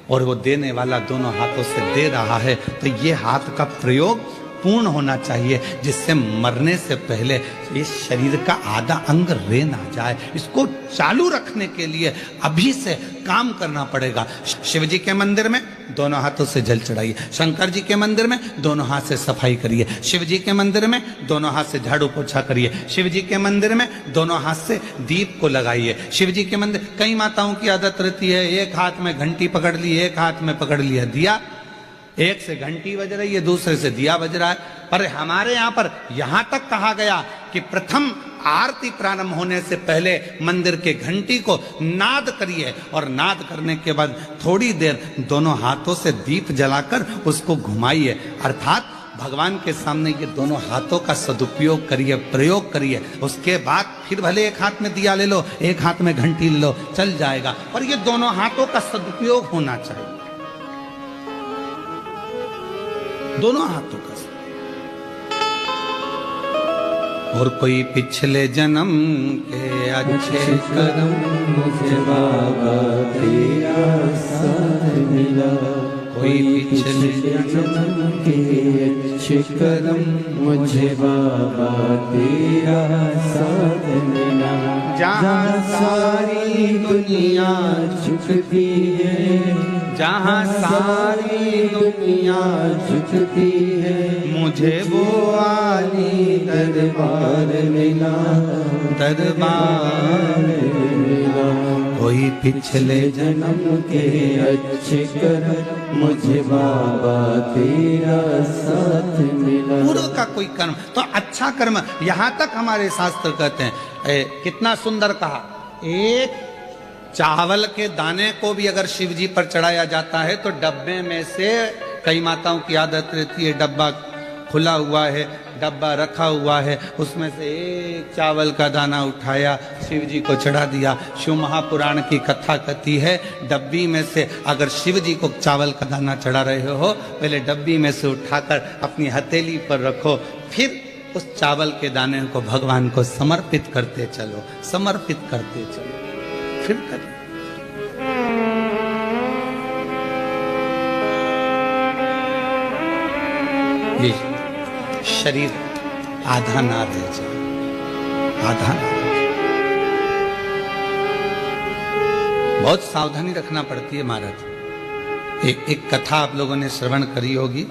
और वो देने वाला दोनों हाथों से दे रहा है। तो ये हाथ का प्रयोग पूर्ण होना चाहिए, जिससे मरने से पहले इस शरीर का आधा अंग रे ना जाए। इसको चालू रखने के लिए अभी से काम करना पड़ेगा। शिव जी के मंदिर में दोनों हाथों से जल चढ़ाइए, शंकर जी के मंदिर में दोनों हाथ से सफाई करिए, शिव जी के मंदिर में दोनों हाथ से झाड़ू पोछा करिए, शिव जी के मंदिर में दोनों हाथ से दीप को लगाइए। शिव जी के मंदिर, कई माताओं की आदत रहती है, एक हाथ में घंटी पकड़ ली, एक हाथ में पकड़ लिया दिया, एक से घंटी बज रही है, दूसरे से दिया बज रहा है। पर हमारे यहाँ पर यहां तक कहा गया कि प्रथम आरती प्रारंभ होने से पहले मंदिर के घंटी को नाद करिए और नाद करने के बाद थोड़ी देर दोनों हाथों से दीप जलाकर उसको घुमाइए। अर्थात भगवान के सामने ये दोनों हाथों का सदुपयोग करिए, प्रयोग करिए। उसके बाद फिर भले एक हाथ में दिया ले लो, एक हाथ में घंटी ले लो, चल जाएगा, पर ये दोनों हाथों का सदुपयोग होना चाहिए, दोनों हाथों का। और कोई पिछले जन्म के अच्छे कर्म मुझे बाबा तेरा साथ मिला, कोई पिछले जन्म के अच्छे कर्म मुझे बाबा तेरा साथ मिला। जहाँ सारी दुनिया झुकती है, जहाँ सारी दुनिया झुकती है, मुझे वो आली दरबार मिला, दरबार मिला। कोई पिछले जन्म के अच्छे कर्म मुझे बाबा तेरा साथ मिला। पूर्व का कोई कर्म तो अच्छा कर्म, यहां तक हमारे शास्त्र कहते हैं। कितना सुंदर कहा, एक चावल के दाने को भी अगर शिव जी पर चढ़ाया जाता है तो डब्बे में से, कई माताओं की आदत रहती है डब्बा खुला हुआ है, डब्बा रखा हुआ है, उसमें से एक चावल का दाना उठाया, शिव जी को चढ़ा दिया। शिव महापुराण की कथा कहती है, डब्बी में से अगर शिव जी को चावल का दाना चढ़ा रहे हो, पहले डब्बी में से उठाकर अपनी हथेली पर रखो, फिर उस चावल के दाने को भगवान को समर्पित करते चलो, समर्पित करते चलो, फिर करें। ये शरीर आधा ना रह जाए, आधा ना रह जाए। बहुत सावधानी रखना पड़ती है महाराज। एक कथा आप लोगों ने श्रवण करी होगी।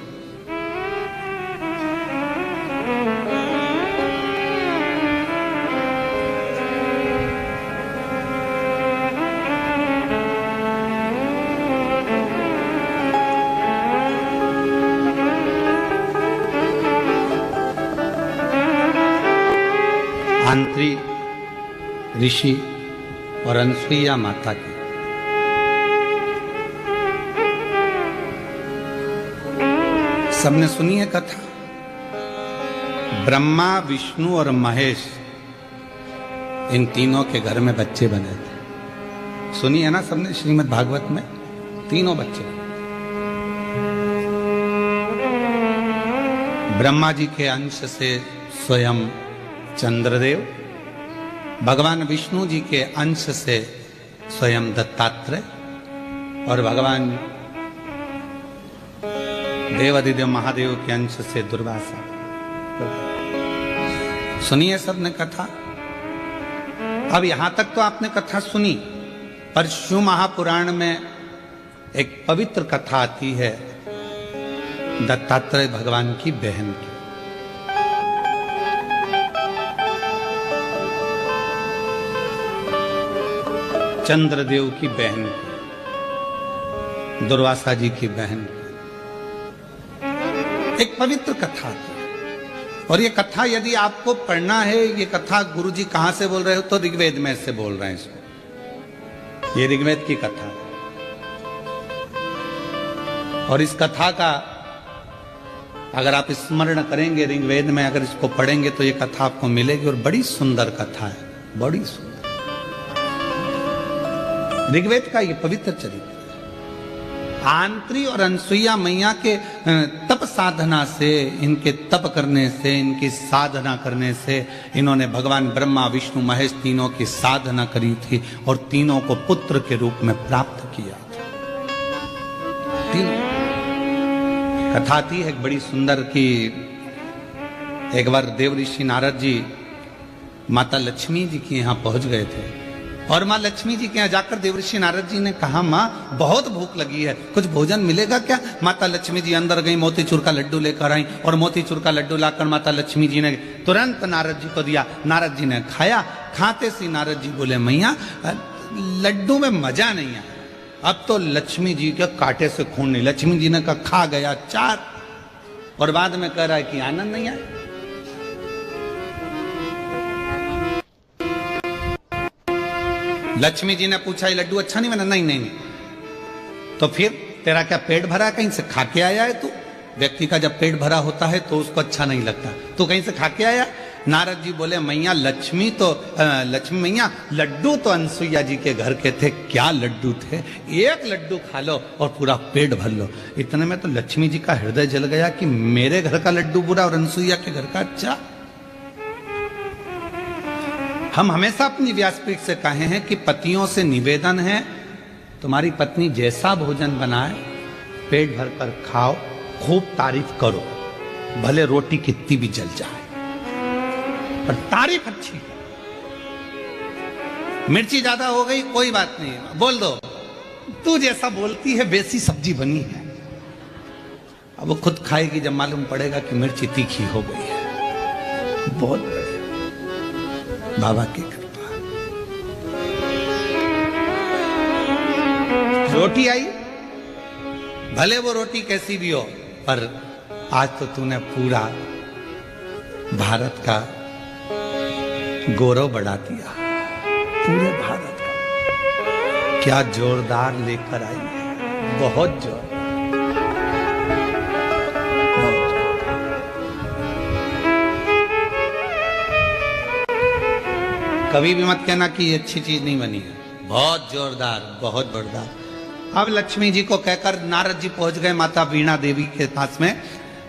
अंत्री ऋषि और अनसुईया माता की। सबने सुनी है कथा। ब्रह्मा, विष्णु और महेश, इन तीनों के घर में बच्चे बने थे। सुनी है ना सबने श्रीमद् भागवत में, तीनों बच्चे। ब्रह्मा जी के अंश से स्वयं चंद्रदेव, भगवान विष्णु जी के अंश से स्वयं दत्तात्रेय और भगवान देवादिदेव महादेव के अंश से दुर्वासा। सुनिए सबने कथा। अब यहां तक तो आपने कथा सुनी, पर शिव महापुराण में एक पवित्र कथा आती है दत्तात्रेय भगवान की बहन की। चंद्रदेव की बहन की, दुर्वासा जी की बहन की एक पवित्र कथा थी। और ये कथा यदि आपको पढ़ना है, ये कथा गुरुजी कहां से बोल रहे हो तो ऋग्वेद में से बोल रहे हैं इसको। ये ऋग्वेद की कथा है। और इस कथा का अगर आप स्मरण करेंगे ऋग्वेद में, अगर इसको पढ़ेंगे तो ये कथा आपको मिलेगी। और बड़ी सुंदर कथा है, बड़ी सुंदर। ऋग्वेद का ये पवित्र चरित्र आंत्री और अनसुईया मैया के तप साधना से, इनके तप करने से, इनकी साधना करने से इन्होंने भगवान ब्रह्मा विष्णु महेश तीनों की साधना करी थी और तीनों को पुत्र के रूप में प्राप्त किया था। तीनों कथा थी एक बड़ी सुंदर की। एक बार देव ऋषि नारद जी माता लक्ष्मी जी के यहाँ पहुंच गए थे और माँ लक्ष्मी जी के यहाँ जाकर देवर्षि नारद जी ने कहा, माँ बहुत भूख लगी है, कुछ भोजन मिलेगा क्या? माता लक्ष्मी जी अंदर गई, मोतीचूर का लड्डू लेकर आई और मोतीचूर का लड्डू लाकर माता लक्ष्मी जी ने तुरंत नारद जी को दिया। नारद जी ने खाया। खाते से नारद जी बोले, मैया लड्डू में मजा नहीं आया, अब तो लक्ष्मी जी के कांटे से खून नहीं। लक्ष्मी जी ने कहा, खा गया 4 और बाद में कह रहा है कि आनंद नहीं आया। लक्ष्मी जी ने पूछा, ये लड्डू अच्छा नहीं बना? नहीं नहीं नहीं। तो फिर तेरा क्या पेट भरा? कहीं से खा के आया है तू? व्यक्ति का जब पेट भरा होता है तो उसको अच्छा नहीं लगता। तू कहीं से खा के आया? नारद जी बोले, मैया लक्ष्मी मैया लड्डू तो अनसुईया जी के घर के थे। क्या लड्डू थे? एक लड्डू खा लो और पूरा पेट भर लो। इतने में तो लक्ष्मी जी का हृदय जल गया कि मेरे घर का लड्डू बुरा और अनसुईया के घर का अच्छा। हम हमेशा अपनी व्यासपीठ से कहे हैं कि पतियों से निवेदन है, तुम्हारी पत्नी जैसा भोजन बनाए पेट भर कर खाओ, खूब तारीफ करो, भले रोटी कितनी भी जल जाए पर तारीफ अच्छी। मिर्ची ज्यादा हो गई कोई बात नहीं, बोल दो तू जैसा बोलती है वैसी सब्जी बनी है। अब वो खुद खाएगी जब मालूम पड़ेगा कि मिर्ची तीखी हो गई है। बहुत बाबा की कृपा। रोटी आई, भले वो रोटी कैसी भी हो, पर आज तो तूने पूरा भारत का गौरव बढ़ा दिया, पूरे भारत का। क्या जोरदार लेकर आई है, बहुत जोर। कभी भी मत कहना कि ये अच्छी चीज नहीं बनी है, बहुत जोरदार, बहुत जोरदार। अब लक्ष्मी जी को कहकर नारद जी पहुंच गए माता वीणा देवी के पास में,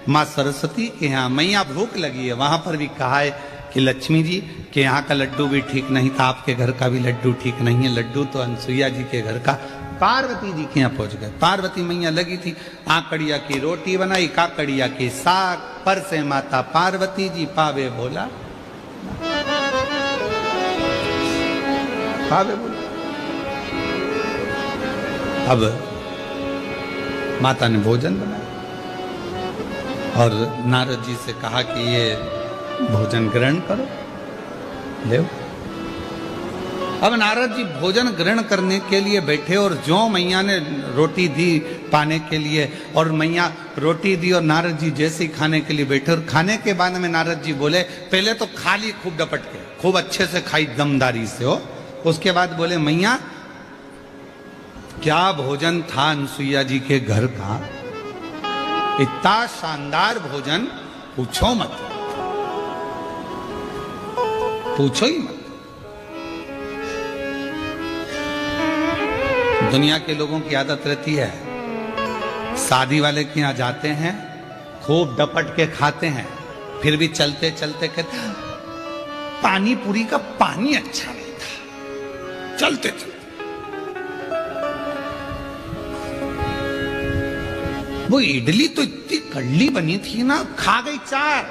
माँ सरस्वती के यहाँ। मैया भूख लगी है। वहां पर भी कहा है कि लक्ष्मी जी के यहाँ का लड्डू भी ठीक नहीं था, आपके घर का भी लड्डू ठीक नहीं है, लड्डू तो अनसुईया जी के घर का। पार्वती जी के यहाँ पहुंच गए। पार्वती मैया लगी थी, आकड़िया की रोटी बनाई, काकड़िया की साग, पर से माता पार्वती जी पावे भोला, पावे भोला। अब माता ने भोजन बनाया और नारद जी से कहा कि ये भोजन ग्रहण करो, ले। अब नारद जी भोजन ग्रहण करने के लिए बैठे और जो मैया ने रोटी दी पाने के लिए, और मैया रोटी दी और नारद जी जैसे ही खाने के लिए बैठे, और खाने के बाद में नारद जी बोले, पहले तो खा ली खूब डपट के, खूब अच्छे से खाई दमदारी से हो। उसके बाद बोले, मैया क्या भोजन था अनसुईया जी के घर का, इतना शानदार भोजन, पूछो मत, पूछो ही मत। दुनिया के लोगों की आदत रहती है, शादी वाले के यहाँ जाते हैं, खूब डपट के खाते हैं, फिर भी चलते चलते कहते पानी पूरी का पानी अच्छा नहीं था। चलते चलते वो इडली तो इतनी कड़ली बनी थी ना, खा गई 4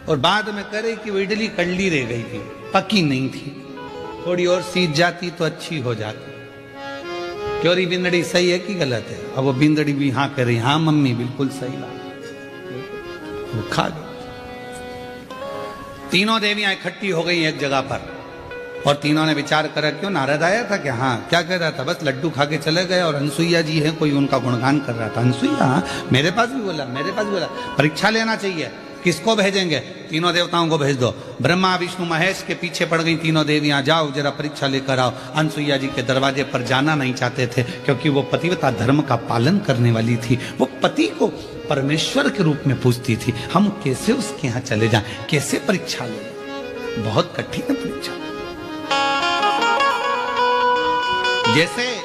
और बाद में करे कि वो इडली कड़ली रह गई थी, पकी नहीं थी, थोड़ी और सीज जाती तो अच्छी हो जाती। क्योरी बिंदड़ी सही है कि गलत है? अब वो बिंदड़ी भी हाँ कह रही, हाँ मम्मी बिल्कुल सही बात। वो खा गई। तीनों देवियां इकट्ठी हो गई एक जगह पर और तीनों ने विचार करा, क्यों नारद आया था क्या? हाँ। क्या कह रहा था? बस लड्डू खा के चले गए और अनसुईया जी है, कोई उनका गुणगान कर रहा था। अनसुईया? हाँ, मेरे पास भी बोला, मेरे पास भी बोला परीक्षा लेना चाहिए। किसको भेजेंगे? तीनों देवताओं को भेज दो। ब्रह्मा विष्णु महेश के पीछे पड़ गई तीनों देवियां, जाओ जरा परीक्षा लेकर आओ। अनसुईया जी के दरवाजे पर जाना नहीं चाहते थे क्योंकि वो पतिव्रता धर्म का पालन करने वाली थी। वो पति को परमेश्वर के रूप में पूजती थी। हम कैसे उसके यहाँ चले जाएं, कैसे परीक्षा ले? बहुत कठिन है परीक्षा। जैसे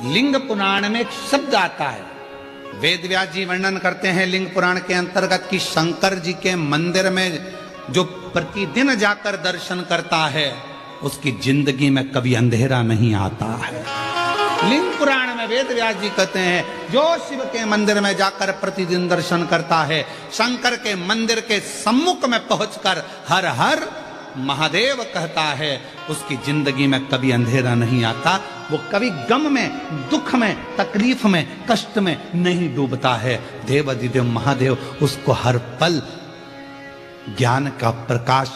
लिंग पुराण में एक शब्द आता है, वेद व्यास जी वर्णन करते हैं लिंग पुराण के अंतर्गत कि शंकर जी के मंदिर में जो प्रतिदिन जाकर दर्शन करता है उसकी जिंदगी में कभी अंधेरा नहीं आता है। लिंग पुराण में वेद व्यास जी कहते हैं जो शिव के मंदिर में जाकर प्रतिदिन दर्शन करता है, शंकर के मंदिर के सम्मुख में पहुंचकर हर हर महादेव कहता है, उसकी जिंदगी में कभी अंधेरा नहीं आता। वो कभी गम में, दुख में, तकलीफ में, कष्ट में नहीं डूबता है। देवाधिदेव महादेव उसको हर पल ज्ञान का प्रकाश,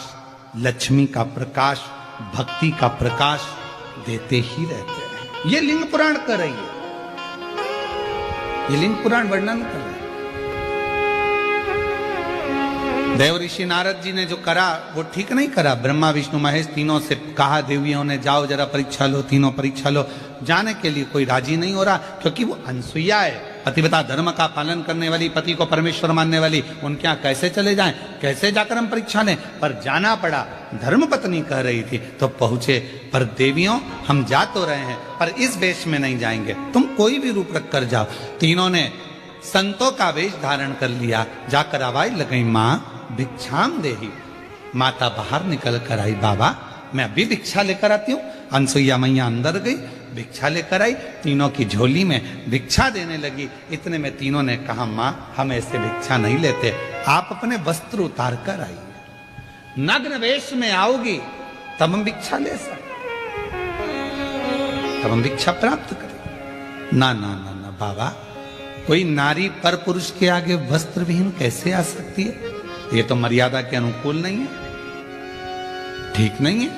लक्ष्मी का प्रकाश, भक्ति का प्रकाश देते ही रहते हैं। ये लिंग पुराण कर रही है, ये लिंग पुराण वर्णन कर रहा है। देव ऋषि नारद जी ने जो करा वो ठीक नहीं करा। ब्रह्मा विष्णु महेश तीनों से कहा, देवियों ने जाओ जरा परीक्षा लो, तीनों परीक्षा लो। जाने के लिए कोई राजी नहीं हो रहा क्योंकि वो अनसुईया है, पतिव्रता धर्म का पालन करने वाली, पति को परमेश्वर मानने वाली। उनके यहाँ कैसे चले जाएं, कैसे जाकर हम परीक्षा लें? पर जाना पड़ा। धर्म पत्नी कह रही थी तो पहुंचे। पर देवियों हम जा तो रहे हैं पर इस वेश में नहीं जाएंगे, तुम कोई भी रूप रख कर जाओ। तीनों ने संतों का वेश धारण कर लिया। जाकर आवाज लगाई, माँ भिक्षाम देही। माता बाहर निकल कर आई, बाबा मैं अभी भिक्षा लेकर आती हूँ। अनसुईया मैया अंदर गई, भिक्षा लेकर आई, तीनों की झोली में भिक्षा देने लगी। इतने में तीनों ने कहा, माँ हम ऐसे भिक्षा नहीं लेते, आप अपने वस्त्र उतार कर आइए, नग्न वेश में आओगी तब हम भिक्षा ले सकते, तब हम भिक्षा प्राप्त करें। ना ना ना ना बाबा, कोई नारी पर पुरुष के आगे वस्त्र विहीन कैसे आ सकती है? ये तो मर्यादा के अनुकूल नहीं है, ठीक नहीं है।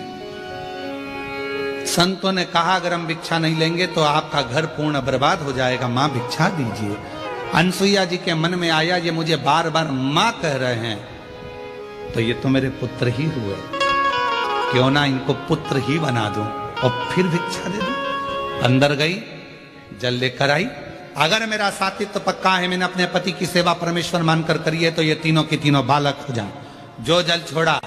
संतों ने कहा अगर हम भिक्षा नहीं लेंगे तो आपका घर पूर्ण बर्बाद हो जाएगा, मां भिक्षा दीजिए। अनसुईया जी के मन में आया ये मुझे बार बार मां कह रहे हैं तो ये तो मेरे पुत्र ही हुए, क्यों ना इनको पुत्र ही बना दूं और फिर भिक्षा दे दूं। अंदर गई, जल लेकर आई। अगर मेरा सातित्व पक्का है, मैंने अपने पति की सेवा परमेश्वर मानकर करी है तो ये तीनों की तीनों बालक हो जाएं। जो जल छोड़ा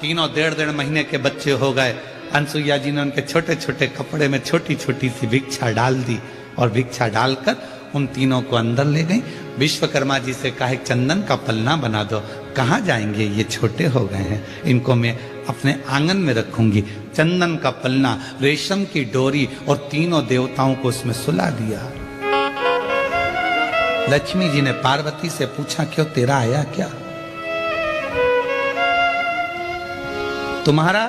तीनों 1.5 महीने के बच्चे हो गए। अनसुईया जी ने उनके छोटे छोटे कपड़े में छोटी छोटी सी भिक्षा डाल दी और भिक्षा डालकर उन तीनों को अंदर ले गई। विश्वकर्मा जी से कहा चंदन का पलना बना दो। कहाँ जाएंगे, ये छोटे हो गए हैं, इनको मैं अपने आंगन में रखूंगी। चंदन का पलना, रेशम की डोरी और तीनों देवताओं को उसमें सुला दिया। लक्ष्मी जी ने पार्वती से पूछा, क्यों तेरा आया क्या? तुम्हारा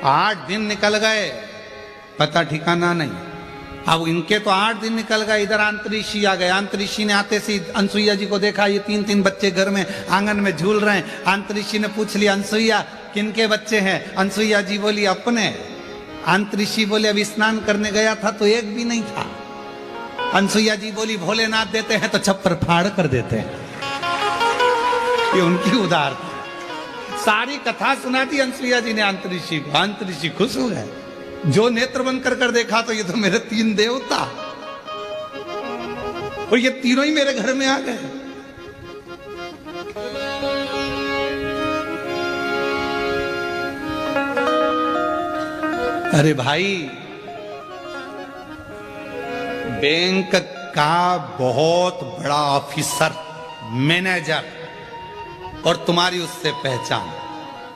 8 दिन निकल गए, पता ठिकाना नहीं। अब इनके तो 8 दिन निकल गए, इधर अंतरिक्षी आ गए। अंतरिक्षी ने आते से अनसुईया जी को देखा, ये 3-3 बच्चे घर में आंगन में झूल रहे हैं। अंतरिक्षी ने पूछ लिया, अनसुईया किनके बच्चे हैं? अनसुईया जी बोली अपने। अंतरिक्षी बोले अभी स्नान करने गया था तो एक भी नहीं था। अनसुईया जी बोली भोलेनाथ देते हैं तो छप्पर फाड़ कर देते हैं। ये उनकी उदारता। सारी कथा सुना दी अनसुईया जी ने अंतरिक्षी को। अंतरिक्षी खुश हो गए, जो नेत्र बंद कर देखा तो ये तो मेरे 3 देवता और ये तीनों ही मेरे घर में आ गए। अरे भाई, बैंक का बहुत बड़ा ऑफिसर, मैनेजर, और तुम्हारी उससे पहचान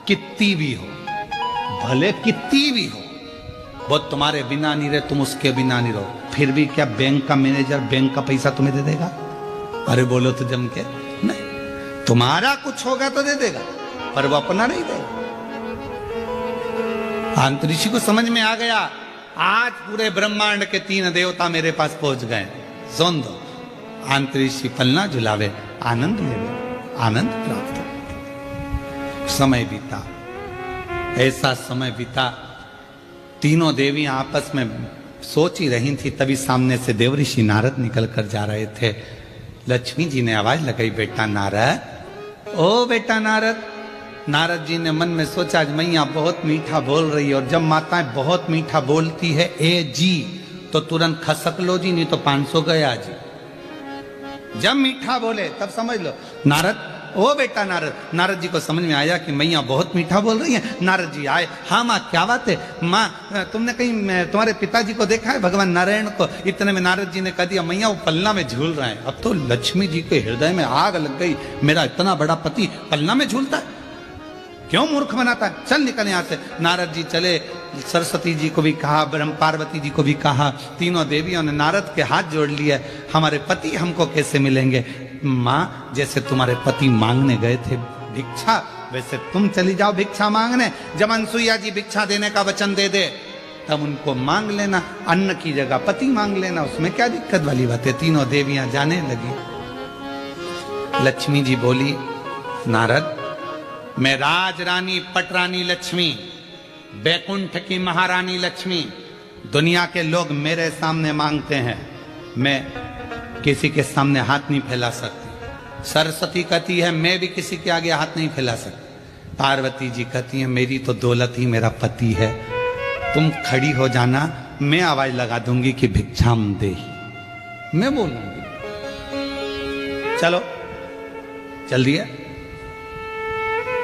कितनी भी हो, भले कितनी भी हो, वो तुम्हारे बिना नहीं रहे, तुम उसके बिना नहीं रहो, फिर भी क्या बैंक का मैनेजर बैंक का पैसा तुम्हें दे देगा? अरे बोलो तो जम के नहीं। तुम्हारा कुछ होगा तो दे देगा, पर वो अपना नहीं देगा। अंतरिक्षी को समझ में आ गया, आज पूरे ब्रह्मांड के 3 देवता मेरे पास पहुंच गए। सुन दो, अंतरिक्षी पलना झुलावे, आनंद लेवे, आनंद प्राप्त हो। समय बीता, ऐसा समय बीता, तीनों देवियां आपस में सोच ही रही थी, तभी सामने से देवऋषि नारद निकल कर जा रहे थे। लक्ष्मी जी ने आवाज लगाई, बेटा नारद, ओ बेटा नारद। नारद जी ने मन में सोचा, आज मैया बहुत मीठा बोल रही है, और जब माताएं बहुत मीठा बोलती है ए जी, तो तुरंत खसक लो जी, नहीं तो 500 गया जी। जब मीठा बोले तब समझ लो। नारद, ओ बेटा नारद। नारद जी को समझ में आया कि मैया बहुत मीठा बोल रही है। नारद जी आए, हाँ माँ क्या बात है? माँ तुमने कहीं तुम्हारे पिताजी को देखा है, भगवान नारायण को? इतने में नारद जी ने कह दिया, मैया वो पलना में झूल रहे हैं। अब तो लक्ष्मी जी के हृदय में आग लग गई, मेरा इतना बड़ा पति पलना में झूलता है, क्यों मूर्ख बनाता है, चल निकल यहाँ से। नारद जी चले, सरस्वती जी को भी कहा, ब्रह्म पार्वती जी को भी कहा, तीनों देवियों ने नारद के हाथ जोड़ लिए, हमारे पति हमको कैसे मिलेंगे? माँ, जैसे तुम्हारे पति मांगने गए थे भिक्षा, वैसे तुम चली जाओ भिक्षा मांगने। जब अनसुईया जी भिक्षा देने का वचन दे दे, तब उनको मांग लेना, अन्न की जगह पति मांग लेना, उसमें क्या दिक्कत वाली बात है। तीनों देवियां जाने लगी। लक्ष्मी जी बोली, नारद, मैं राजरानी पटरानी लक्ष्मी, बैकुंठ की महारानी लक्ष्मी, दुनिया के लोग मेरे सामने मांगते हैं, मैं किसी के सामने हाथ नहीं फैला सकती। सरस्वती कहती है मैं भी किसी के आगे हाथ नहीं फैला सकती। पार्वती जी कहती है मेरी तो दौलत ही मेरा पति है, तुम खड़ी हो जाना, मैं आवाज लगा दूंगी कि भिक्षाम दे, मैं बोलूंगी। चलो चल दिया,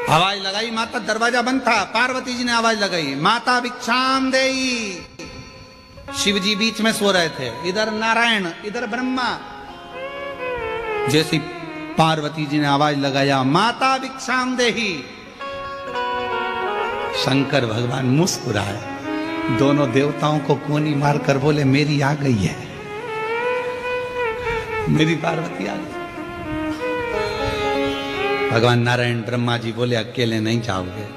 आवाज लगाई, माता, दरवाजा बंद था, पार्वती जी ने आवाज लगाई, माता भिक्षाम देई। शिव जी बीच में सो रहे थे, इधर नारायण, इधर ब्रह्मा। जैसी पार्वती जी ने आवाज लगाया, माता भिक्षाम देही, शंकर भगवान मुस्कुराए, दोनों देवताओं को कोनी मार कर बोले, मेरी आ गई है, मेरी पार्वती आ गई। भगवान नारायण ब्रह्मा जी बोले, अकेले नहीं जाओगे,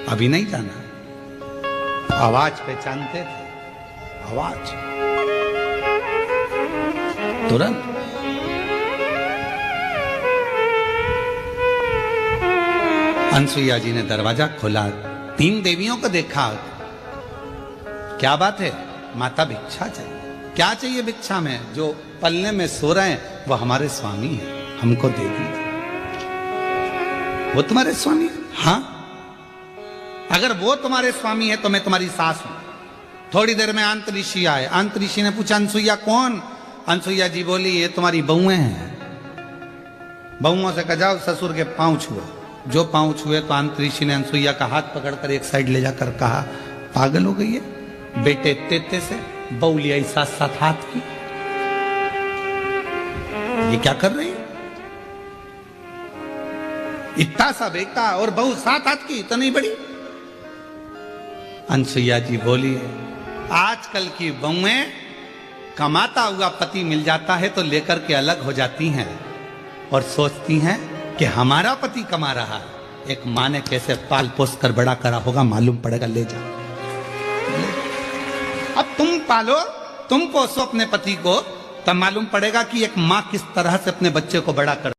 अभी नहीं जाना। आवाज पहचानते थे, आवाज तुरंत। अनसुईया जी ने दरवाजा खोला, 3 देवियों को देखा, क्या बात है? माता भिक्षा चाहिए। क्या चाहिए भिक्षा में? जो पलने में सो रहे हैं वो हमारे स्वामी हैं, हमको दे दीजिए। वो तुम्हारे स्वामी है? हाँ, अगर वो तुम्हारे स्वामी है तो मैं तुम्हारी सास हूं। थोड़ी देर में अंतरिक्षी आए, अंतरिक्षी ने पूछा, अनसुईया कौन? अनसुईया जी बोली, ये तुम्हारी बहुएं हैं। बहुओं से कहा जाओ ससुर के पांव छुओ। जो पांव छुए तो अंतरिक्षी ने अनसुईया का हाथ पकड़कर एक साइड ले जाकर कहा, पागल हो गई है, बेटे तेते से बहू लिया 7-7 हाथ की, ये क्या कर रही है? इतना सा बेटा और बहू 7 हाथ की, इतनी बड़ी। अनसुईया जी बोली, आजकल की बहुएं कमाता हुआ पति मिल जाता है तो लेकर के अलग हो जाती हैं और सोचती हैं कि हमारा पति कमा रहा है। एक माँ ने कैसे पाल पोस कर बड़ा करा होगा मालूम पड़ेगा, ले जाओ। अब तुम पालो, तुम पोसो अपने पति को, तब मालूम पड़ेगा कि एक माँ किस तरह से अपने बच्चे को बड़ा कर